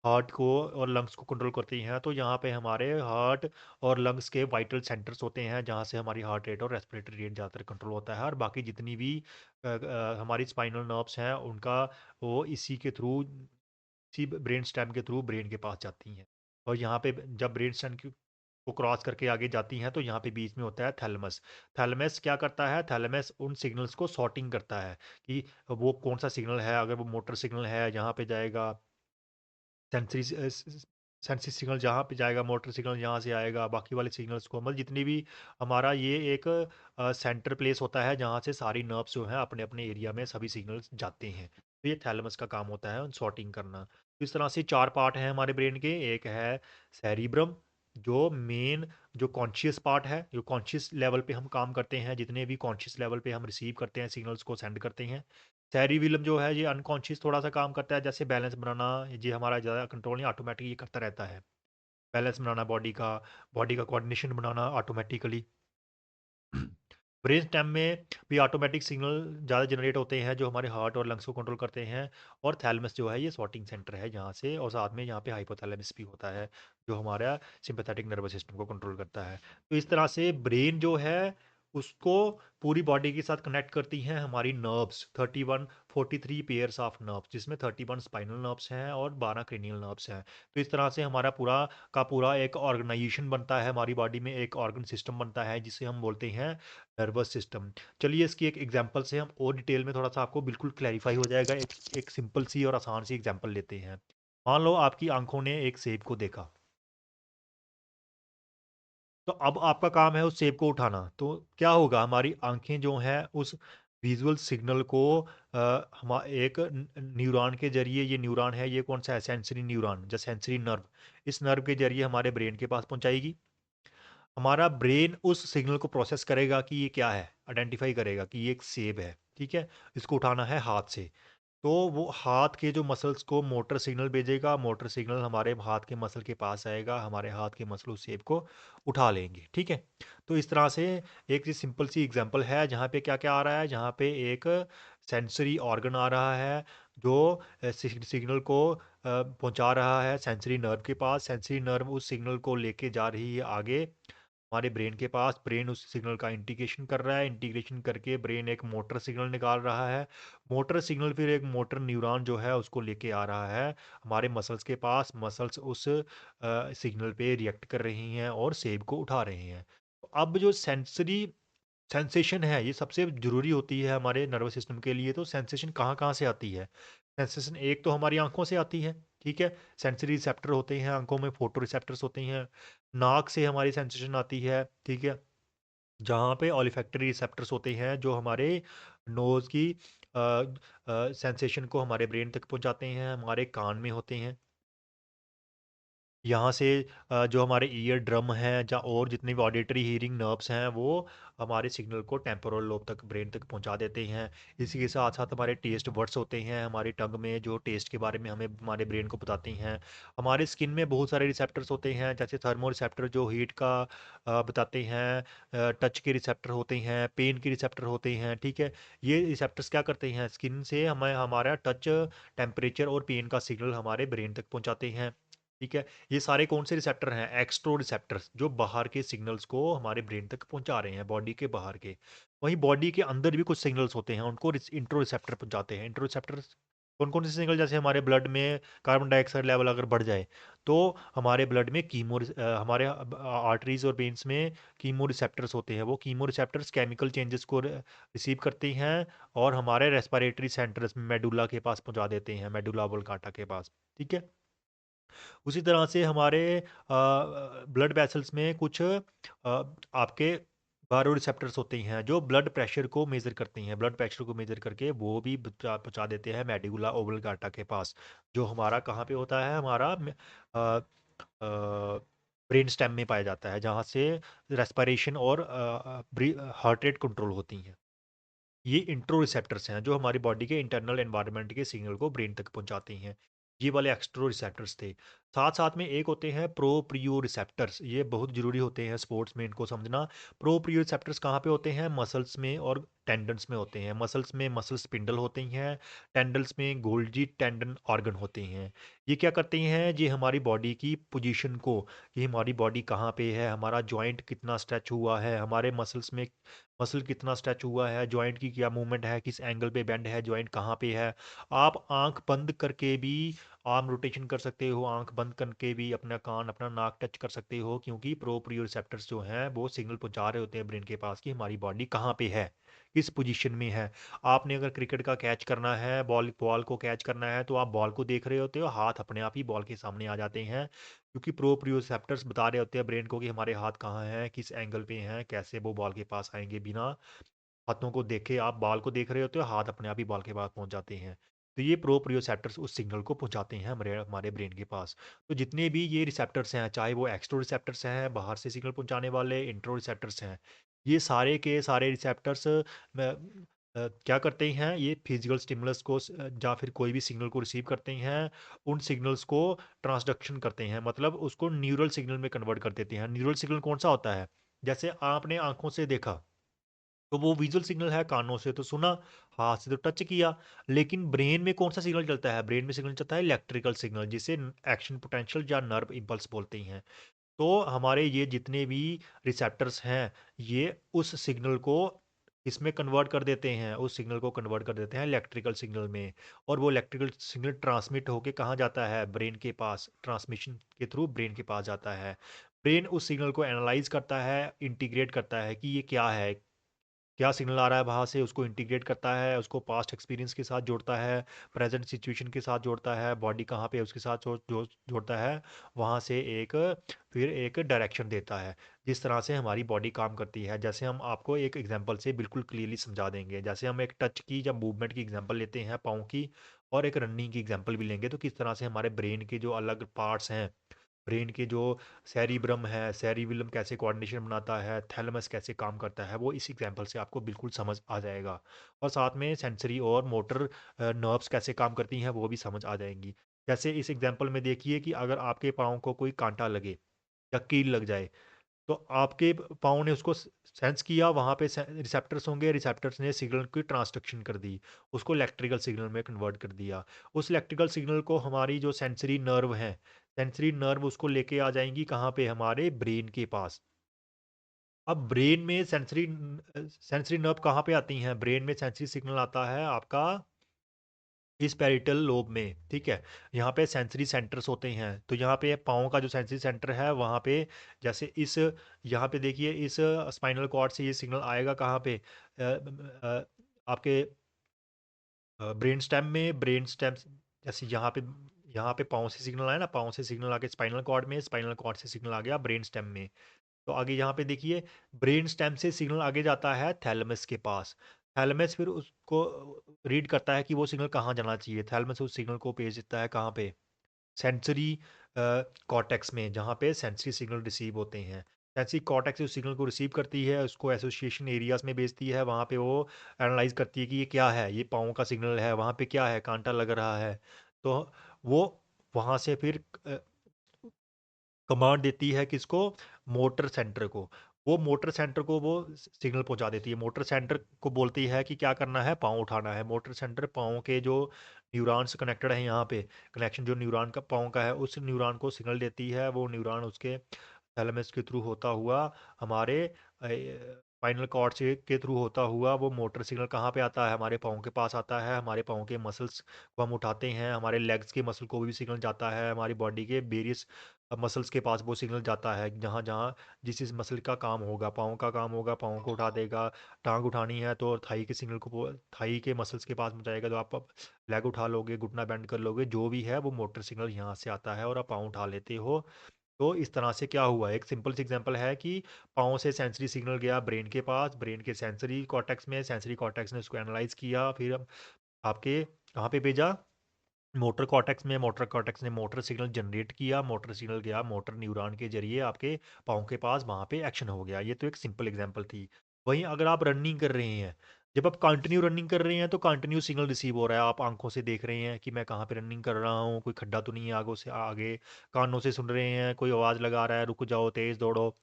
हार्ट को और लंग्स को कंट्रोल करती हैं। तो यहाँ पे हमारे हार्ट और लंग्स के वाइटल सेंटर्स होते हैं जहाँ से हमारी हार्ट रेट और रेस्पिरेटरी रेट ज़्यादातर कंट्रोल होता है। और बाकी जितनी भी हमारी स्पाइनल नर्व्स हैं उनका वो इसी के थ्रू, इसी ब्रेन स्टेम के थ्रू ब्रेन के पास जाती हैं। और यहाँ पे जब ब्रेन स्टेम को क्रॉस करके आगे जाती हैं तो यहाँ पे बीच में होता है थैलेमस। थैलेमस क्या करता है? थैलेमस उन सिग्नल्स को सॉर्टिंग करता है कि वो कौन सा सिग्नल है। अगर वो मोटर सिग्नल है यहाँ पे जाएगा, सेंसरी सेंसरी सिग्नल जहाँ पे जाएगा, मोटर सिग्नल यहाँ से आएगा, बाकी वाले सिग्नल्स को, मतलब जितनी भी हमारा ये एक सेंटर प्लेस होता है जहाँ से सारी नर्व्स जो हैं अपने अपने एरिया में सभी सिग्नल्स जाते हैं। तो ये थैलेमस का काम होता है सॉर्टिंग करना। तो इस तरह से चार पार्ट हैं हमारे ब्रेन के। एक है सेरिब्रम, जो मेन, जो कॉन्शियस पार्ट है, जो कॉन्शियस लेवल पे हम काम करते हैं, जितने भी कॉन्शियस लेवल पे हम रिसीव करते हैं सिग्नल्स को सेंड करते हैं। सेरिबेलम जो है ये अनकॉन्शियस थोड़ा सा काम करता है, जैसे बैलेंस बनाना। ये हमारा ज़्यादा कंट्रोल नहीं, ऑटोमेटिक ये करता रहता है। बैलेंस बनाना बॉडी का कोऑर्डिनेशन बनाना ऑटोमेटिकली। ब्रेन स्टेम में भी ऑटोमेटिक सिग्नल ज़्यादा जनरेट होते हैं जो हमारे हार्ट और लंग्स को कंट्रोल करते हैं। और थैलेमस जो है ये सॉर्टिंग सेंटर है यहाँ से, और साथ में यहाँ पे हाइपोथैलेमस भी होता है जो हमारा सिंपैथेटिक नर्वस सिस्टम को कंट्रोल करता है। तो इस तरह से ब्रेन जो है उसको पूरी बॉडी के साथ कनेक्ट करती हैं हमारी नर्व्स, 43 पेयर्स ऑफ नर्व्स, जिसमें 31 स्पाइनल नर्व्स हैं और 12 क्रेनियल नर्व्स हैं। तो इस तरह से हमारा पूरा का पूरा एक ऑर्गेनाइजेशन बनता है हमारी बॉडी में, एक ऑर्गन सिस्टम बनता है जिसे हम बोलते हैं नर्वस सिस्टम। चलिए इसकी एक एग्जांपल से हम और डिटेल में थोड़ा सा आपको बिल्कुल क्लैरिफाई हो जाएगा। एक सिंपल सी और आसान सी एग्जांपल लेते हैं। मान लो आपकी आंखों ने एक सेब को देखा, तो अब आपका काम है उस सेब को उठाना। तो क्या होगा? हमारी आंखें जो हैं उस विजुअल सिग्नल को हम एक न्यूरॉन के जरिए, ये न्यूरॉन है, ये कौन सा है? सेंसरी न्यूरॉन, जो सेंसरी नर्व, इस नर्व के जरिए हमारे ब्रेन के पास पहुंचाएगी। हमारा ब्रेन उस सिग्नल को प्रोसेस करेगा कि ये क्या है, आइडेंटिफाई करेगा कि ये एक सेब है, ठीक है, इसको उठाना है हाथ से। तो वो हाथ के जो मसल्स को मोटर सिग्नल भेजेगा, मोटर सिग्नल हमारे हाथ के मसल के पास आएगा, हमारे हाथ के मसल उस शेप को उठा लेंगे, ठीक है? तो इस तरह से एक ये सिंपल सी एग्जांपल है जहाँ पे क्या-क्या आ रहा है, जहाँ पे एक सेंसरी ऑर्गन आ रहा है जो सिग्नल को पहुँचा रहा है सेंसरी नर्व के पास, सेंसरी नर्व उस सिग्नल को लेके जा रही है आगे हमारे ब्रेन के पास, ब्रेन उस सिग्नल का इंटीग्रेशन कर रहा है, इंटीग्रेशन करके ब्रेन एक मोटर सिग्नल निकाल रहा है, मोटर सिग्नल फिर एक मोटर न्यूरॉन जो है उसको लेके आ रहा है हमारे मसल्स के पास, मसल्स उस सिग्नल पे रिएक्ट कर रही हैं और सेब को उठा रहे हैं। अब जो सेंसरी सेंसेशन है ये सबसे ज़रूरी होती है हमारे नर्वस सिस्टम के लिए, तो सेंसेशन कहाँ-कहाँ से आती है? सेंसेशन एक तो हमारी आँखों से आती है, ठीक है? सेंसरी रिसेप्टर होते हैं आँखों में, फोटो रिसेप्टर्स होते हैं। नाक से हमारी सेंसेशन आती है, ठीक है? जहाँ पे ओलिफैक्टरी रिसेप्टर्स होते हैं जो हमारे नोज़ की सेंसेशन को हमारे ब्रेन तक पहुँचाते हैं, हमारे कान में होते हैं। यहाँ से जो हमारे ईयर ड्रम हैं या और जितने भी ऑडिटरी हीरिंग नर्व्स हैं वो हमारे सिग्नल को टेम्पोरल लोब तक ब्रेन तक पहुँचा देते हैं। इसी के साथ-साथ हमारे टेस्ट बड्स होते हैं हमारी टंग में जो टेस्ट के बारे में हमें हमारे ब्रेन को बताती हैं। हमारे स्किन में बहुत सारे रिसेप्टर्स होते हैं जैसे थर्मो रिसेप्टर जो हीट का बताते हैं, टच के रिसेप्टर होते हैं, पेन के रिसेप्टर होते हैं, ठीक है? ये रिसेप्टर्स क्या करते हैं स्किन से हमें हमारा टच, टेम्परेचर और पेन का सिग्नल हमारे ब्रेन तक पहुँचाते हैं। ठीक है? ये सारे कौन से रिसेप्टर हैं? एक्सट्रो रिसेप्टर्स जो बाहर के सिग्नल्स को हमारे ब्रेन तक पहुँचा रहे हैं, बॉडी के बाहर के। वहीं बॉडी के अंदर भी कुछ सिग्नल्स होते हैं, उनको इंट्रो रिसेप्टर पहुँचाते हैं। इंट्रो रिसेप्टर्स कौन-कौन से सिग्नल जैसे हमारे ब्लड में कार्बन डाइऑक्साइड लेवल अगर बढ़ जाए, तो हमारे ब्लड में हमारे आर्टरीज़ और वेन्स में कीमो रिसेप्टर्स होते हैं। वो कीमो रिसेप्टर्स केमिकल चेंजेस को रिसीव करते हैं और हमारे रेस्पिरेटरी सेंटर्स मेडुला के पास पहुँचा देते हैं, मेडुला ऑब्लांगाटा के पास। ठीक है? उसी तरह से हमारे ब्लड वेसल्स में कुछ आपके बारो रिसेप्टर्स होते हैं जो ब्लड प्रेशर को मेज़र करती हैं। ब्लड प्रेशर को मेज़र करके वो भी पहुँचा पहुँचा देते हैं मेडुला ओब्लांगाटा के पास, जो हमारा कहाँ पे होता है हमारा ब्रेन स्टेम में पाया जाता है, जहाँ से रेस्पिरेशन और हार्ट रेट कंट्रोल होती हैं। ये इंट्रो रिसेप्टर्स हैं जो हमारी बॉडी के इंटरनल एनवायरनमेंट के सिग्नल को ब्रेन तक पहुंचाते हैं। ये वाले एक्सट्रो रिसेप्टर्स थे। साथ साथ में एक होते हैं प्रोप्रियो रिसेप्टर्स, ये बहुत जरूरी होते हैं स्पोर्ट्स में इनको समझना। प्रोप्रियो रिसेप्टर्स कहाँ पे होते हैं? मसल्स में और टेंडन्स में होते हैं। मसल्स में मसल स्पिंडल होते हैं, टेंडल्स में गोल्जी टेंडन ऑर्गन होते हैं। ये क्या करते हैं? ये हमारी बॉडी की पोजीशन को, कि हमारी बॉडी कहाँ पे है, हमारा जॉइंट कितना स्ट्रेच हुआ है, हमारे मसल्स में मसल कितना स्ट्रेच हुआ है, जॉइंट की क्या मूवमेंट है, किस एंगल पे बेंड है, जॉइंट कहाँ पे है। आप आंख बंद करके भी आर्म रोटेशन कर सकते हो, आंख बंद करके भी अपना कान अपना नाक टच कर सकते हो, क्योंकि प्रोप्रियो रिसेप्टर्स जो हैं वो सिग्नल पहुंचा रहे होते हैं ब्रेन के पास कि हमारी बॉडी कहाँ पे है, किस पोजीशन में है। आपने अगर क्रिकेट का कैच करना है, बॉल बॉल को कैच करना है, तो आप बॉल को देख रहे होते हो, हाथ अपने आप ही बॉल के सामने आ जाते हैं, क्योंकि प्रोप्रियोसेप्टर्स बता रहे होते हैं ब्रेन को कि हमारे हाथ कहाँ हैं, किस एंगल पे हैं, कैसे वो बॉल के पास आएँगे बिना हाथों को देखे। आप बॉल को देख रहे होते हो, हाथ अपने आप ही बॉल के पास पहुँच जाते हैं। तो ये प्रोप्रियोसेप्टर्स उस सिग्नल को पहुँचाते हैं हमारे हमारे ब्रेन के पास। तो जितने भी ये रिसेप्टर्स हैं, चाहे वो एक्सट्रो रिसेप्टर्स हैं, बाहर से सिग्नल पहुँचाने वाले, इंट्रो रिसेप्टर्स हैं, ये सारे के सारे रिसेप्टर्स क्या करते हैं, ये फिजिकल स्टिमुलस को या फिर कोई भी सिग्नल को रिसीव करते हैं, उन सिग्नल्स को ट्रांसडक्शन करते हैं, मतलब उसको न्यूरल सिग्नल में कन्वर्ट कर देते हैं। न्यूरल सिग्नल कौन सा होता है? जैसे आपने आंखों से देखा तो वो विजुअल सिग्नल है, कानों से तो सुना, हाथ से तो टच किया, लेकिन ब्रेन में कौन सा सिग्नल चलता है? ब्रेन में सिग्नल चलता है इलेक्ट्रिकल सिग्नल, जिसे एक्शन पोटेंशियल या नर्व इम्पल्स बोलते हैं। तो हमारे ये जितने भी रिसेप्टर्स हैं, ये उस सिग्नल को इसमें कन्वर्ट कर देते हैं, उस सिग्नल को कन्वर्ट कर देते हैं इलेक्ट्रिकल सिग्नल में, और वो इलेक्ट्रिकल सिग्नल ट्रांसमिट होके कहाँ जाता है? ब्रेन के पास, ट्रांसमिशन के थ्रू ब्रेन के पास जाता है। ब्रेन उस सिग्नल को एनालाइज करता है, इंटीग्रेट करता है कि ये क्या है? क्या सिग्नल आ रहा है बाहर से, उसको इंटीग्रेट करता है, उसको पास्ट एक्सपीरियंस के साथ जोड़ता है, प्रेजेंट सिचुएशन के साथ जोड़ता है, बॉडी कहाँ पे है उसके साथ जोड़ता है, वहाँ से फिर एक डायरेक्शन देता है, जिस तरह से हमारी बॉडी काम करती है। जैसे हम आपको एक एग्जांपल से बिल्कुल क्लियरली समझा देंगे, जैसे हम एक टच की या मूवमेंट की एग्जांपल लेते हैं पाँव की, और एक रनिंग की एग्जांपल भी लेंगे, तो किस तरह से हमारे ब्रेन के जो अलग पार्ट्स हैं, ब्रेन के जो सेरिब्रम है, सेरिबेलम कैसे कोऑर्डिनेशन बनाता है, थैलेमस कैसे काम करता है, वो इस एग्जांपल से आपको बिल्कुल समझ आ जाएगा। और साथ में सेंसरी और मोटर नर्व्स कैसे काम करती हैं, वो भी समझ आ जाएँगी। जैसे इस एग्जांपल में देखिए कि अगर आपके पाँव को कोई काँटा लगे या कील लग जाए, तो आपके पाँव ने उसको सेंस किया, वहाँ पे रिसेप्टर्स होंगे, रिसेप्टर्स ने सिग्नल की ट्रांसडक्शन कर दी, उसको इलेक्ट्रिकल सिग्नल में कन्वर्ट कर दिया। उस इलेक्ट्रिकल सिग्नल को हमारी जो सेंसरी नर्व हैं, सेंसरी नर्व उसको लेके आ जाएंगी कहाँ पे, हमारे ब्रेन के पास। अब ब्रेन में सेंसरी नर्व कहाँ पे आती हैं, ब्रेन में सेंसरी सिग्नल आता है आपका इस पैरिटल लोब में, ठीक है। यहाँ पे सेंसरी सेंटर्स होते हैं, तो यहाँ पे पाँव का जो सेंसरी सेंटर है वहाँ पे, जैसे इस यहाँ पे देखिए इस स्पाइनल कॉर्ड से ये सिग्नल आएगा कहाँ पे, आपके ब्रेन स्टेम में, ब्रेन स्टेम जैसे यहाँ पे पाँव से सिग्नल आया ना, पाँव से सिग्नल आके स्पाइनल कॉर्ड में, स्पाइनल कॉर्ड से सिग्नल आ गया ब्रेन स्टेम में। तो आगे यहाँ पे देखिए ब्रेन स्टेम से सिग्नल आगे जाता है थैलेमस के पास। थैलेमस फिर उसको रीड करता है कि वो सिग्नल कहाँ जाना चाहिए। थैलेमस उस सिग्नल को भेज देता है कहाँ पे, सेंसरी कॉर्टेक्स में, जहाँ पे सेंसरी सिग्नल रिसीव होते हैं। सेंसरी कॉर्टेक्स उस सिग्नल को रिसीव करती है, उसको एसोसिएशन एरियाज में भेजती है, वहाँ पे वो एनालाइज करती है कि ये क्या है, ये पाँव का सिग्नल है, वहाँ पे क्या है, कांटा लग रहा है। तो वो वहाँ से फिर कमांड देती है किसको, मोटर सेंटर को। वो मोटर सेंटर को वो सिग्नल पहुंचा देती है, मोटर सेंटर को बोलती है कि क्या करना है, पाँव उठाना है। मोटर सेंटर पाँव के जो न्यूरॉन्स कनेक्टेड है यहाँ पे, कनेक्शन जो न्यूरॉन का पाँव का है, उस न्यूरॉन को सिग्नल देती है। वो न्यूरॉन उसके थैलेमस के थ्रू होता हुआ हमारे स्पाइनल कॉर्ड से के थ्रू होता हुआ वो मोटर सिग्नल कहाँ पे आता है, हमारे पाँव के पास आता है। हमारे पाँव के मसल्स को हम उठाते हैं, हमारे लेग्स के मसल को भी सिग्नल जाता है, हमारी बॉडी के वेरियस मसल्स के पास वो सिग्नल जाता है, जहाँ जहाँ जिस मसल का काम होगा, पाँव का काम होगा, पाँव को उठा देगा। टांग उठानी है तो थाई के सिग्नल को थाई के मसल्स के पास पहुँचाएगा, तो आप लेग उठा लोगे, घुटना बेंड कर लोगे, जो भी है वो मोटर सिग्नल यहाँ से आता है और आप पाँव उठा लेते हो। तो इस तरह से क्या हुआ, एक सिंपल सी एग्जांपल है कि पाँव से सेंसरी सिग्नल गया ब्रेन के पास, ब्रेन के सेंसरी कॉर्टेक्स में, सेंसरी कॉर्टेक्स ने उसको एनालाइज किया, फिर आपके कहाँ पे भेजा, मोटर कॉर्टेक्स में। मोटर कॉर्टेक्स ने मोटर सिग्नल जनरेट किया, मोटर सिग्नल गया मोटर न्यूरॉन के जरिए आपके पाँव के पास, वहाँ पे एक्शन हो गया। ये तो एक सिंपल एग्जांपल थी। वहीं अगर आप रनिंग कर रहे हैं, जब आप कंटिन्यू रनिंग कर रहे हैं तो कंटिन्यू सिग्नल रिसीव हो रहा है, आप आंखों से देख रहे हैं कि मैं कहाँ पे रनिंग कर रहा हूँ, कोई खड्डा तो नहीं है आगों से आगे, कानों से सुन रहे हैं कोई आवाज़ लगा रहा है रुक जाओ तेज़ दौड़ो,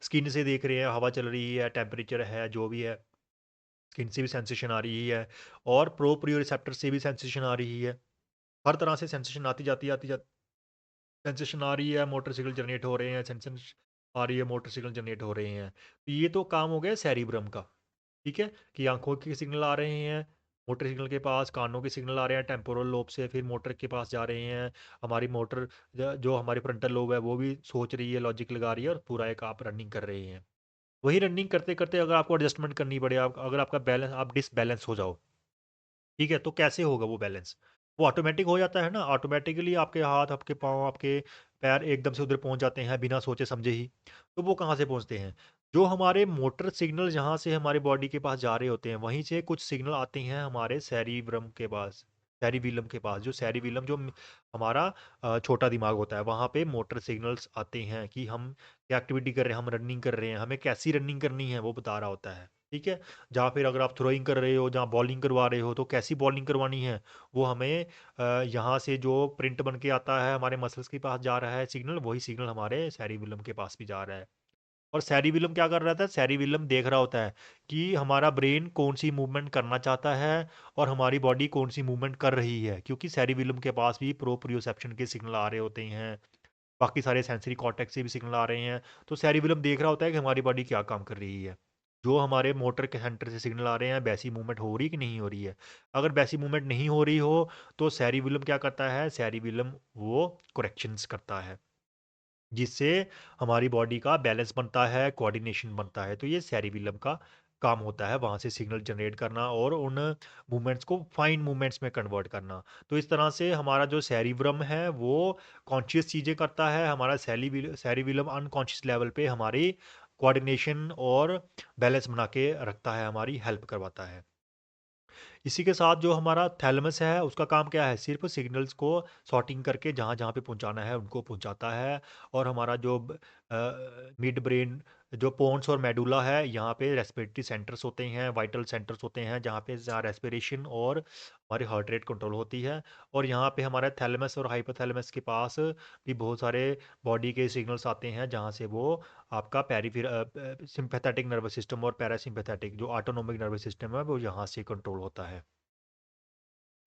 स्किन से देख रहे हैं हवा चल रही है, टेम्परेचर है, जो भी है, स्किन से भी सेंसेशन आ रही है, और प्रोप्रियो रिसेप्टर से भी सेंसेशन आ रही है। हर तरह से सेंसेशन आती जाती सेंसेशन आ रही है, मोटर सिग्नल जनरेट हो रहे हैं, सेंसेशन आ रही है, मोटर सिग्नल जनरेट हो रहे हैं। तो ये तो काम हो गया सेरिब्रम का, ठीक है, कि आंखों के सिग्नल आ रहे हैं मोटर सिग्नल के पास, कानों के सिग्नल आ रहे हैं टेम्पोरल लोब से, फिर मोटर के पास जा रहे हैं। हमारी मोटर जो हमारी फ्रंटल लोब है वो भी सोच रही है, लॉजिक लगा रही है, और पूरा एक आप रनिंग कर रहे हैं। वही रनिंग करते करते अगर आपको एडजस्टमेंट करनी पड़े, अगर आपका बैलेंस, आप डिसबैलेंस हो जाओ, ठीक है, तो कैसे होगा वो बैलेंस? वो ऑटोमेटिक हो जाता है ना, ऑटोमेटिकली आपके हाथ, आपके पाँव, आपके पैर एकदम से उधर पहुँच जाते हैं बिना सोचे समझे ही। तो वो कहाँ से पहुँचते हैं? जो हमारे मोटर सिग्नल जहाँ से हमारे बॉडी के पास जा रहे होते हैं, वहीं से कुछ सिग्नल आते हैं हमारे सेरिब्रम के पास, सेरिबेलम के पास। जो सेरिबेलम जो हमारा छोटा दिमाग होता है, वहाँ पे मोटर सिग्नल्स आते हैं कि हम क्या एक्टिविटी कर रहे हैं, हम रनिंग कर रहे हैं, हमें कैसी रनिंग करनी है वो बता रहा होता है, ठीक है? जहाँ फिर अगर आप थ्रोइंग कर रहे हो, जहाँ बॉलिंग करवा रहे हो, तो कैसी बॉलिंग करवानी है, वो हमें यहाँ से जो प्रिंट बन के आता है हमारे मसल्स के पास जा रहा है सिग्नल, वही सिग्नल हमारे सेरिबेलम के पास भी जा रहा है। और सेरिबेलम क्या कर रहा था, सेरिबेलम देख रहा होता है कि हमारा ब्रेन कौन सी मूवमेंट करना चाहता है और हमारी बॉडी कौन सी मूवमेंट कर रही है, क्योंकि सेरिबेलम के पास भी प्रोप्रियोसेप्शन के सिग्नल आ रहे होते हैं, बाकी सारे सेंसरी कॉर्टेक्स से भी सिग्नल आ रहे हैं। तो सेरिबेलम देख रहा होता है कि हमारी बॉडी क्या काम कर रही है, जो हमारे मोटर के सेंटर से सिग्नल आ रहे हैं वैसी मूवमेंट हो रही कि नहीं हो रही है। अगर वैसी मूवमेंट नहीं हो रही हो तो सेरिबेलम क्या करता है, सेरिबेलम वो करेक्शंस करता है, जिससे हमारी बॉडी का बैलेंस बनता है, कोऑर्डिनेशन बनता है। तो ये सेरिबेलम का काम होता है, वहाँ से सिग्नल जनरेट करना और उन मूवमेंट्स को फाइन मूवमेंट्स में कन्वर्ट करना। तो इस तरह से हमारा जो सेरिब्रम है वो कॉन्शियस चीज़ें करता है, हमारा सेरिबेलम अनकॉन्शियस लेवल पे हमारी कोऑर्डिनेशन और बैलेंस बना के रखता है, हमारी हेल्प करवाता है। इसी के साथ जो हमारा थैलेमस है उसका काम क्या है, सिर्फ सिग्नल्स को सॉर्टिंग करके जहाँ जहाँ पे पहुँचाना है उनको पहुँचाता है। और हमारा जो मिड ब्रेन, जो पोन्स और मेडुला है, यहाँ पे रेस्पिरेटरी सेंटर्स होते हैं, वाइटल सेंटर्स होते हैं, जहाँ रेस्पिरेशन और हमारी हार्ट रेट कंट्रोल होती है। और यहाँ पे हमारे थैलेमस और हाइपोथैलेमस के पास भी बहुत सारे बॉडी के सिग्नल्स आते हैं, जहाँ से वो आपका सिंपैथेटिक नर्वस सिस्टम और पैरासिम्पैथेटिक जो ऑटोनोमिक नर्वस सिस्टम है वो यहाँ से कंट्रोल होता है।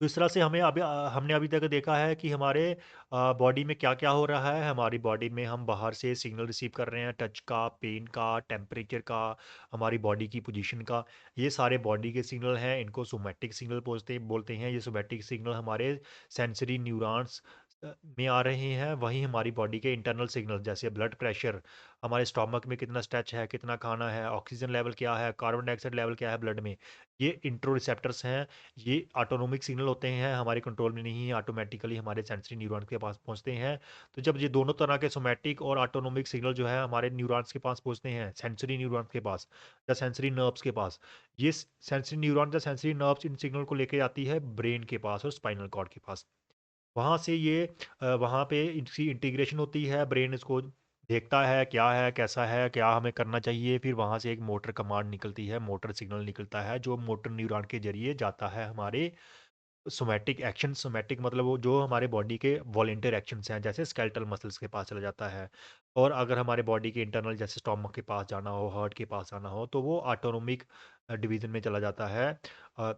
तो इस तरह से हमने अभी तक देखा है कि हमारे बॉडी में क्या-क्या हो रहा है। हमारी बॉडी में हम बाहर से सिग्नल रिसीव कर रहे हैं, टच का, पेन का, टेम्परेचर का, हमारी बॉडी की पोजीशन का। ये सारे बॉडी के सिग्नल हैं, इनको सोमैटिक सिग्नल बोलते बोलते हैं। ये सोमैटिक सिग्नल हमारे सेंसरी न्यूरॉन्स में आ रहे हैं। वहीं हमारी बॉडी के इंटरनल सिग्नल जैसे ब्लड प्रेशर, हमारे स्टमक में कितना स्ट्रेच है, कितना खाना है, ऑक्सीजन लेवल क्या है, कार्बन डाइऑक्साइड लेवल क्या है ब्लड में, ये इंट्रो रिसेप्टर्स हैं। ये ऑटोनोमिक सिग्नल होते हैं, हमारे कंट्रोल में नहीं है, ऑटोमेटिकली हमारे सेंसरी न्यूरॉन के पास पहुंचते हैं। तो जब ये दोनों तरह के सोमैटिक और ऑटोनोमिक सिग्नल जो है हमारे न्यूरॉन्स के पास पहुंचते हैं, सेंसरी न्यूरॉन्स के पास या सेंसरी नर्व्स के पास, ये सेंसरी न्यूरॉन या सेंसरी नर्व्स इन सिग्नल को लेके आती है ब्रेन के पास और स्पाइनल कॉर्ड के पास। वहाँ से ये वहाँ पे इसकी इंटीग्रेशन होती है, ब्रेन इसको देखता है क्या है, कैसा है, क्या हमें करना चाहिए। फिर वहाँ से एक मोटर कमांड निकलती है, मोटर सिग्नल निकलता है जो मोटर न्यूरॉन के ज़रिए जाता है हमारे सोमैटिक एक्शन। सोमैटिक मतलब वो जो हमारे बॉडी के वॉलंटियर एक्शंस हैं, जैसे स्केलेटल मसल्स के पास चला जाता है। और अगर हमारे बॉडी के इंटरनल जैसे स्टोमक के पास जाना हो, हार्ट के पास जाना हो, तो वो ऑटोनोमिक डिवीज़न में चला जाता है। अ,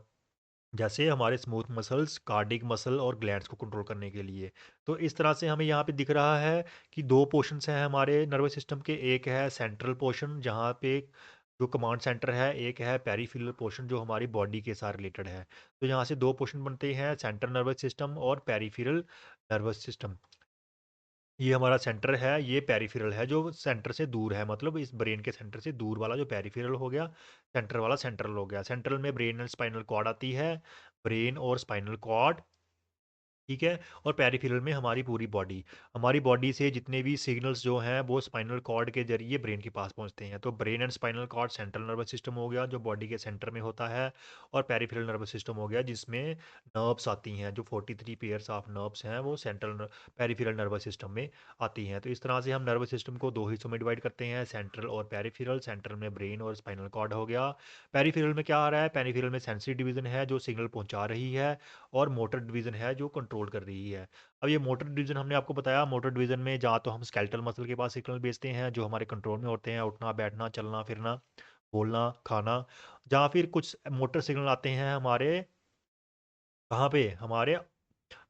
जैसे हमारे स्मूथ मसल्स, कार्डिक मसल और ग्लैंड्स को कंट्रोल करने के लिए। तो इस तरह से हमें यहाँ पे दिख रहा है कि 2 पोर्शंस हैं हमारे नर्वस सिस्टम के। एक है सेंट्रल पोर्शन जहाँ पे जो कमांड सेंटर है, एक है पेरिफेरल पोर्शन जो हमारी बॉडी के साथ रिलेटेड है। तो यहाँ से 2 पोर्शन बनते हैं, सेंट्रल नर्वस सिस्टम और पेरिफेरल नर्वस सिस्टम। ये हमारा सेंटर है, ये पेरिफेरल है जो सेंटर से दूर है, मतलब इस ब्रेन के सेंटर से दूर वाला जो पेरिफेरल हो गया, सेंटर वाला सेंट्रल हो गया। सेंट्रल में ब्रेन एंड स्पाइनल कॉर्ड आती है, ब्रेन और स्पाइनल कॉर्ड, ठीक है? और पेरिफेरल में हमारी बॉडी से जितने भी सिग्नल्स जो हैं वो स्पाइनल कॉर्ड के ज़रिए ब्रेन के पास पहुँचते हैं। तो brain and spinal cord central nervous system हो गया जो बॉडी के सेंटर में होता है, और पेरिफेरल नर्वस सिस्टम हो गया जिसमें नर्व्स आती हैं, जो 43 पेयर्स ऑफ नर्व्स हैं वो पेरिफेरल नर्वस सिस्टम में आती हैं। तो इस तरह से हम नर्वस सिस्टम को 2 हिस्सों में डिवाइड करते हैं, सेंट्रल और पेरिफेरल। सेंट्रल में ब्रेन और स्पाइनल कॉर्ड हो गया। पेरिफेरल में क्या आ रहा है? पेरिफेरल में सेंसरी डिवीज़न है जो सिग्नल पहुँचा रही है, और मोटर डिवीज़न है जो कंट्रोल कर रही है। अब ये मोटर डिवीज़न हमने आपको बताया, मोटर डिवीज़न में जहाँ तो हम स्केलेटल मसल के पास सिग्नल भेजते हैं जो हमारे कंट्रोल में होते हैं, उठना, बैठना, चलना, फिरना, बोलना, खाना। जहाँ फिर कुछ मोटर सिग्नल आते हैं हमारे, कहाँ पे? हमारे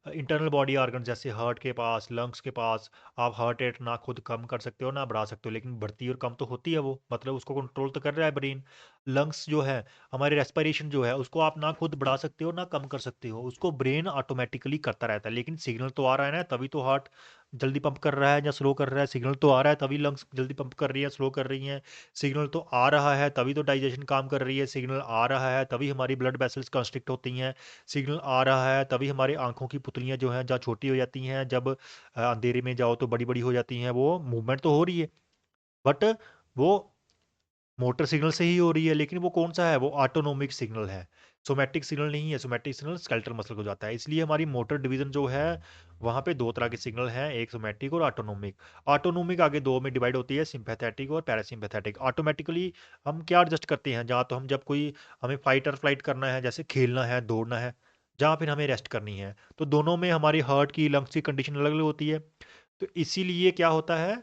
इंटरनल बॉडी ऑर्गन जैसे हार्ट के पास, लंग्स के पास। आप हार्ट रेट ना खुद कम कर सकते हो ना बढ़ा सकते हो, लेकिन बढ़ती और कम तो होती है वो, मतलब उसको कंट्रोल तो कर रहा है ब्रेन। लंग्स जो है, हमारी रेस्पिरेशन जो है, उसको आप ना खुद बढ़ा सकते हो ना कम कर सकते हो, उसको ब्रेन ऑटोमेटिकली करता रहता है। लेकिन सिग्नल तो आ रहा है ना, तभी तो हार्ट जल्दी पंप कर रहा है या स्लो कर रहा है। सिग्नल तो आ रहा है तभी लंग्स जल्दी पंप कर रही है, स्लो कर रही हैं। सिग्नल तो आ रहा है तभी तो डाइजेशन काम कर रही है। सिग्नल आ रहा है तभी हमारी ब्लड वेसल्स कंस्ट्रिक्ट होती हैं। सिग्नल आ रहा है तभी हमारी आँखों की पुतलियाँ जो हैं जहाँ छोटी हो जाती हैं, जब अंधेरे में जाओ तो बड़ी-बड़ी हो जाती हैं, वो मूवमेंट तो हो रही है, बट वो मोटर सिग्नल से ही हो रही है। लेकिन वो कौन-सा है? वो ऑटोनोमिक सिग्नल है, सोमैटिक सिग्नल नहीं है। सोमैटिक सिग्नल स्केलेटल मसल को जाता है। इसलिए हमारी मोटर डिवीज़न जो है, वहाँ पे 2 तरह के सिग्नल हैं, एक सोमैटिक और ऑटोनोमिक। ऑटोनोमिक आगे 2 में डिवाइड होती है, सिम्पैथेटिक और पैरासिम्पैथेटिक। ऑटोमैटिकली हम क्या एडजस्ट करते हैं, जहाँ तो हम जब कोई हमें फाइट और फ्लाइट करना है, जैसे खेलना है, दौड़ना है, जहाँ फिर हमें रेस्ट करनी है, तो दोनों में हमारी हार्ट की, लंग्स की कंडीशन अलग-अलग होती है। तो इसीलिए क्या होता है,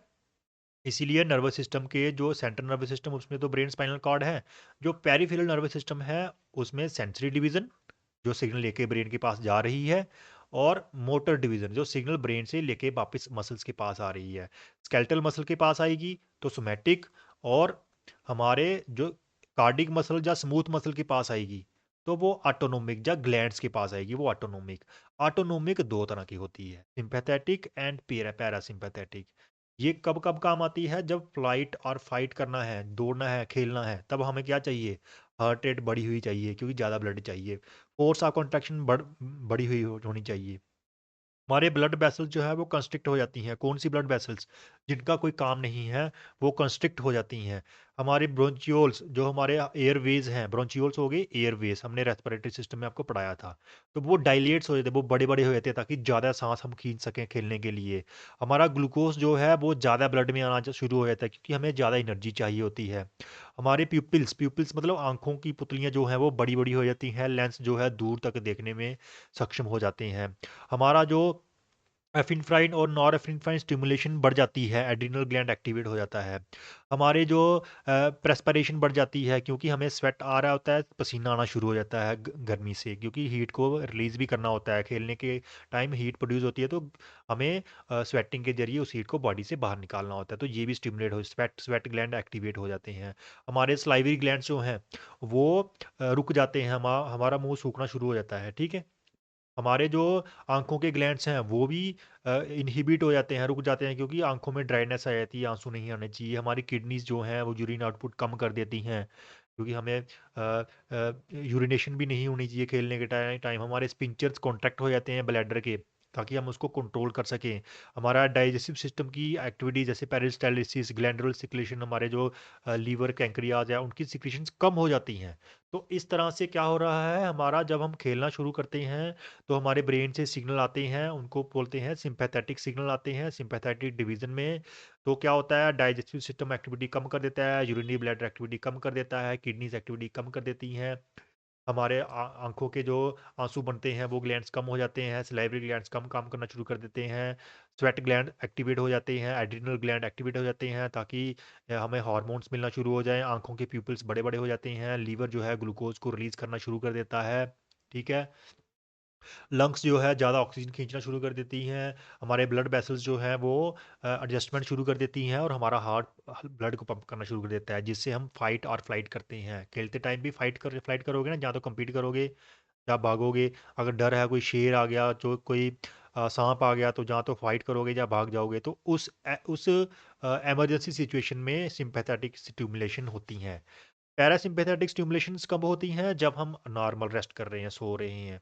इसीलिए नर्वस सिस्टम के जो सेंट्रल नर्वस सिस्टम, उसमें तो ब्रेन स्पाइनल कॉर्ड है। जो पेरिफेरल नर्वस सिस्टम है, उसमें सेंसरी डिवीज़न जो सिग्नल लेके ब्रेन के पास जा रही है, और मोटर डिवीज़न जो सिग्नल ब्रेन से लेके वापस मसल्स के पास आ रही है। स्केलेटल मसल के पास आएगी तो सोमैटिक, और हमारे जो कार्डिक मसल या स्मूथ मसल के पास आएगी तो वो ऑटोनोमिक या ग्लैंड्स के पास आएगी, वो ऑटोनोमिक। ऑटोनोमिक 2 तरह की होती है, सिम्पैथेटिक एंड पैरासिम्पैथेटिक। ये कब-कब काम आती है? जब फ्लाइट और फाइट करना है, दौड़ना है, खेलना है, तब हमें क्या चाहिए? हार्ट रेट बढ़ी हुई चाहिए क्योंकि ज़्यादा ब्लड चाहिए। फ़ोर्स ऑफ कंट्रैक्शन बढ़ी हुई होनी चाहिए। हमारे ब्लड वेसल्स जो है वो कंस्ट्रिक्ट हो जाती हैं। कौन सी ब्लड वेसल्स? जिनका कोई काम नहीं है, वो कंस्ट्रिक्ट हो जाती हैं। हमारे ब्रोंचियोल्स जो हमारे एयरवेज हैं, ब्रोंचियोल्स हो गए एयरवेज, हमने रेस्पिरेटरी सिस्टम में आपको पढ़ाया था। तो वो डायलेट्स हो जाते, वो बड़े-बड़े हो जाते हैं ताकि ज़्यादा सांस हम खींच सकें खेलने के लिए। हमारा ग्लूकोज़ जो है वो ज़्यादा ब्लड में आना शुरू हो जाता है क्योंकि हमें ज़्यादा एनर्जी चाहिए होती है। हमारे प्यूपिल्स प्यूपिल्स मतलब आँखों की पुतलियाँ जो हैं वो बड़ी-बड़ी हो जाती हैं, लेंस जो है दूर तक देखने में सक्षम हो जाते हैं। हमारा जो एफिनेफ्राइन और नॉरएफिनेफ्राइन स्टिमुलेशन बढ़ जाती है, एड्रिनल ग्लैंड एक्टिवेट हो जाता है। हमारे जो प्रेस्पिरेशन बढ़ जाती है क्योंकि हमें स्वेट आ रहा होता है, पसीना आना शुरू हो जाता है गर्मी से, क्योंकि हीट को रिलीज़ भी करना होता है। खेलने के टाइम हीट प्रोड्यूस होती है तो हमें स्वेटिंग के ज़रिए उस हीट को बॉडी से बाहर निकालना होता है। तो ये भी स्टिमुलेट हो स्वेट स्वेट ग्लैंड एक्टिवेट हो जाते हैं। हमारे सलाइवरी ग्लैंड्स जो हैं वो रुक जाते हैं, हमारा मुँह सूखना शुरू हो जाता है, ठीक है? हमारे जो आँखों के ग्लैंड्स हैं वो भी इन्हिबिट हो जाते हैं, रुक जाते हैं क्योंकि आँखों में ड्राइनेस आ जाती है, आँसू नहीं आने चाहिए। हमारी किडनीज़ जो हैं वो यूरिन आउटपुट कम कर देती हैं क्योंकि हमें यूरिनेशन भी नहीं होनी चाहिए खेलने के टाइम। हमारे स्पिंचर्स कॉन्ट्रैक्ट हो जाते हैं ब्लैडर के ताकि हम उसको कंट्रोल कर सकें। हमारा डाइजेस्टिव सिस्टम की एक्टिविटी जैसे पेरिस्टालसिस, ग्लैंडुलर सिक्रेशन, हमारे जो लीवर, पैंक्रियाज़ है उनकी सिक्रेशंस कम हो जाती हैं। तो इस तरह से क्या हो रहा है, हमारा जब हम खेलना शुरू करते हैं तो हमारे ब्रेन से सिग्नल आते हैं, उनको बोलते हैं सिम्पैथेटिक सिग्नल आते हैं सिम्पैथेटिक डिवीजन में। तो क्या होता है, डाइजेस्टिव सिस्टम एक्टिविटी कम कर देता है, यूरिनरी ब्लैडर एक्टिविटी कम कर देता है, किडनीज एक्टिविटी कम कर देती हैं। हमारे आँखों के जो आँसू बनते हैं वो ग्लैंड्स कम हो जाते हैं, सलाइवरी ग्लैंड्स कम काम करना शुरू कर देते हैं, स्वेट ग्लैंड एक्टिवेट हो जाते हैं, एड्रिनल ग्लैंड एक्टिवेट हो जाते हैं ताकि हमें हार्मोन्स मिलना शुरू हो जाएँ, आँखों के प्यूपिल्स बड़े-बड़े हो जाते हैं, लीवर जो है ग्लूकोज़ को रिलीज़ करना शुरू कर देता है, ठीक है? लंग्स जो है ज़्यादा ऑक्सीजन खींचना शुरू कर देती हैं, हमारे ब्लड वेसल्स जो हैं वो एडजस्टमेंट शुरू कर देती हैं और हमारा हार्ट ब्लड को पंप करना शुरू कर देता है, जिससे हम फाइट और फ्लाइट करते हैं। खेलते टाइम भी फ्लाइट करोगे ना, या तो कम्पीट करोगे या भागोगे। अगर डर है, कोई शेर आ गया, जो कोई सांप आ गया, तो या तो फाइट करोगे या भाग जाओगे। तो उस इमरजेंसी सिचुएशन में सिंपैथेटिक स्टिमुलेशन होती हैं। पैरासिम्पैथेटिक स्टिमुलेशंस कब होती हैं, जब हम नॉर्मल रेस्ट कर रहे हैं, सो रहे हैं,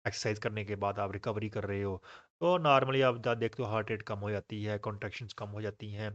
एक्सरसाइज करने के बाद आप रिकवरी कर रहे हो। तो नॉर्मली आप देखते हो हार्ट रेट कम हो जाती है, कॉन्ट्रैक्शंस कम हो जाती हैं,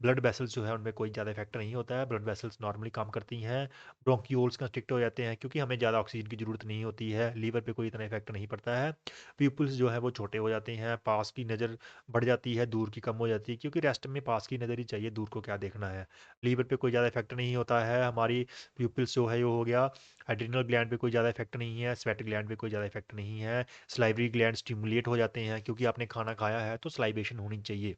ब्लड वेसल्स जो है उनमें कोई ज़्यादा इफेक्ट नहीं होता है, ब्लड वेसल्स नॉर्मली काम करती हैं, ब्रोंकियोल्स कंस्ट्रिक्ट हो जाते हैं क्योंकि हमें ज़्यादा ऑक्सीजन की ज़रूरत नहीं होती है, लीवर पे कोई इतना इफेक्ट नहीं पड़ता है, प्यूपल्स जो है वो छोटे हो जाते हैं, पास की नज़र बढ़ जाती है, दूर की कम हो जाती है क्योंकि रेस्ट में पास की नज़र ही चाहिए, दूर को क्या देखना है। लीवर पे कोई ज़्यादा इफेक्ट नहीं होता है, हमारी प्यूपल्स जो है ये हो गया, एड्रिनल ग्लैंड पे कोई ज़्यादा इफेक्ट नहीं है, स्वेट ग्लैंड पे कोई ज़्यादा इफेक्ट नहीं है, सलाइवरी ग्लैंड स्टिमुलेट हो जाते हैं क्योंकि आपने खाना खाया है तो सलाइवेशन होनी चाहिए,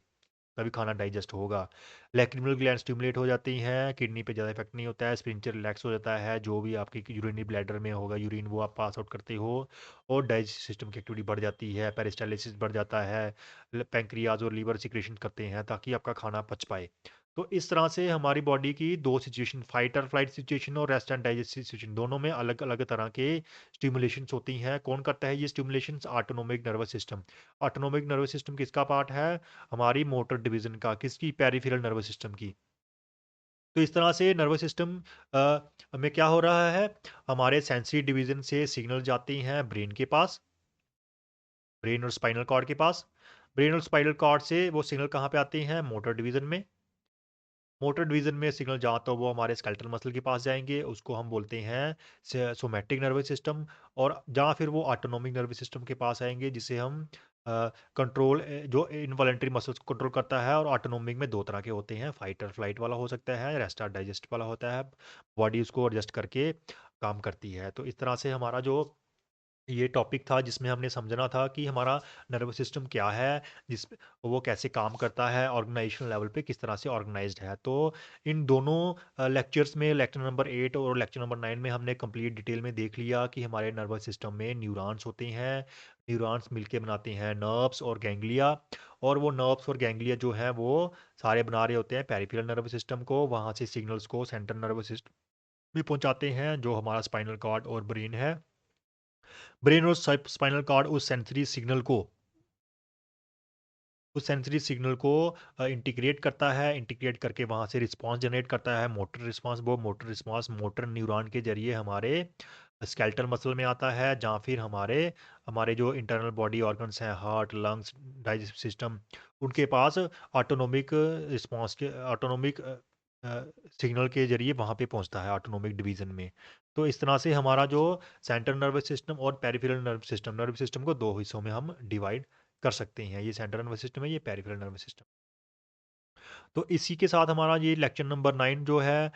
तभी खाना डाइजेस्ट होगा। लैक्रिमल ग्लैंड स्टिमुलेट हो जाती हैं, किडनी पे ज़्यादा इफेक्ट नहीं होता है, स्पिंचर रिलैक्स हो जाता है, जो भी आपकी यूरिनरी ब्लैडर में होगा यूरिन वो आप पास आउट करते हो, और डाइजेस्ट सिस्टम की एक्टिविटी बढ़ जाती है, पेरिस्टालिसिस बढ़ जाता है, पैंक्रियाज और लीवर सिक्रेशन करते हैं ताकि आपका खाना पच पाए। तो इस तरह से हमारी बॉडी की दो सिचुएशन, फाइट और फ्लाइट सिचुएशन और रेस्ट एंड डाइजेस्ट सिचुएशन, दोनों में अलग अलग तरह के स्टिमुलेशंस होती हैं। कौन करता है ये stimulations? Autonomic nervous system. Autonomic nervous system किसका पार्ट है? हमारी मोटर डिवीजन का। किसकी? पेरिफेरल नर्वस सिस्टम की। तो इस तरह से नर्वस सिस्टम में क्या हो रहा है, हमारे सेंसरी डिवीजन से सिग्नल जाती हैं ब्रेन के पास, ब्रेन और स्पाइनल कॉर्ड के पास। ब्रेन और स्पाइनल कॉर्ड से वो सिग्नल कहाँ पे आते हैं? मोटर डिवीजन में। मोटर डिवीजन में सिग्नल जहाँ तो वो हमारे स्केलेटल मसल के पास जाएंगे, उसको हम बोलते हैं सोमैटिक नर्वस सिस्टम, और जहाँ फिर वो ऑटोनोमिक नर्वस सिस्टम के पास आएंगे जिसे हम कंट्रोल, जो इनवॉलेंटरी मसल्स को कंट्रोल करता है। और ऑटोनोमिक में दो तरह के होते हैं, फाइट और फ्लाइट वाला हो सकता है, रेस्ट और डाइजेस्ट वाला होता है। बॉडी उसको एडजस्ट करके काम करती है। तो इस तरह से हमारा जो ये टॉपिक था जिसमें हमने समझना था कि हमारा नर्वस सिस्टम क्या है, जिस वो कैसे काम करता है, ऑर्गेनाइजेशन लेवल पे किस तरह से ऑर्गेनाइज्ड है। तो इन दोनों लेक्चर्स में, लेक्चर नंबर 8 और लेक्चर नंबर 9 में हमने कंप्लीट डिटेल में देख लिया कि हमारे नर्वस सिस्टम में न्यूरॉन्स होते हैं, न्यूरॉन्स मिलके बनाते हैं नर्व्स और गैंग्लिया, और वो नर्व्स और गैंग्लिया जो है वो सारे बना रहे होते हैं पेरिफेरल नर्वस सिस्टम को, वहाँ से सिग्नल्स को सेंट्रल नर्वस सिस्टम भी पहुँचाते हैं जो हमारा स्पाइनल कॉर्ड और ब्रेन है। ब्रेन और स्पाइनल कॉर्ड उस सेंसरी सिग्नल को इंटीग्रेट करता है, इंटीग्रेट करके वहाँ से रिस्पांस जनरेट करता है, मोटर रिस्पांस। वो मोटर रिस्पांस मोटर न्यूरॉन के जरिए हमारे स्केलेटल मसल में आता है, जहाँ फिर हमारे हमारे जो इंटरनल बॉडी ऑर्गन्स हैं, हार्ट, लंग्स, डाइजेस्टिव सिस्टम, उनके पास ऑटोनोमिक सिग्नल के ज़रिए वहाँ पे पहुँचता है ऑटोनोमिक डिवीज़न में। तो इस तरह से हमारा जो सेंट्रल नर्वस सिस्टम और पेरिफेरल नर्वस सिस्टम को 2 हिस्सों में हम डिवाइड कर सकते हैं। ये सेंट्रल नर्वस सिस्टम है, ये पेरिफेरल नर्वस सिस्टम। तो इसी के साथ हमारा ये लेक्चर नंबर 9 जो है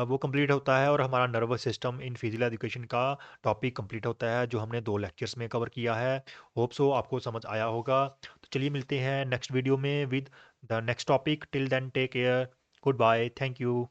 वो कंप्लीट होता है और हमारा nervous system in physical education का टॉपिक कंप्लीट होता है, जो हमने 2 लेक्चर्स में कवर किया है। होप सो आपको समझ आया होगा। तो चलिए मिलते हैं नेक्स्ट वीडियो में with the next topic. Till then take care, good bye, thank you.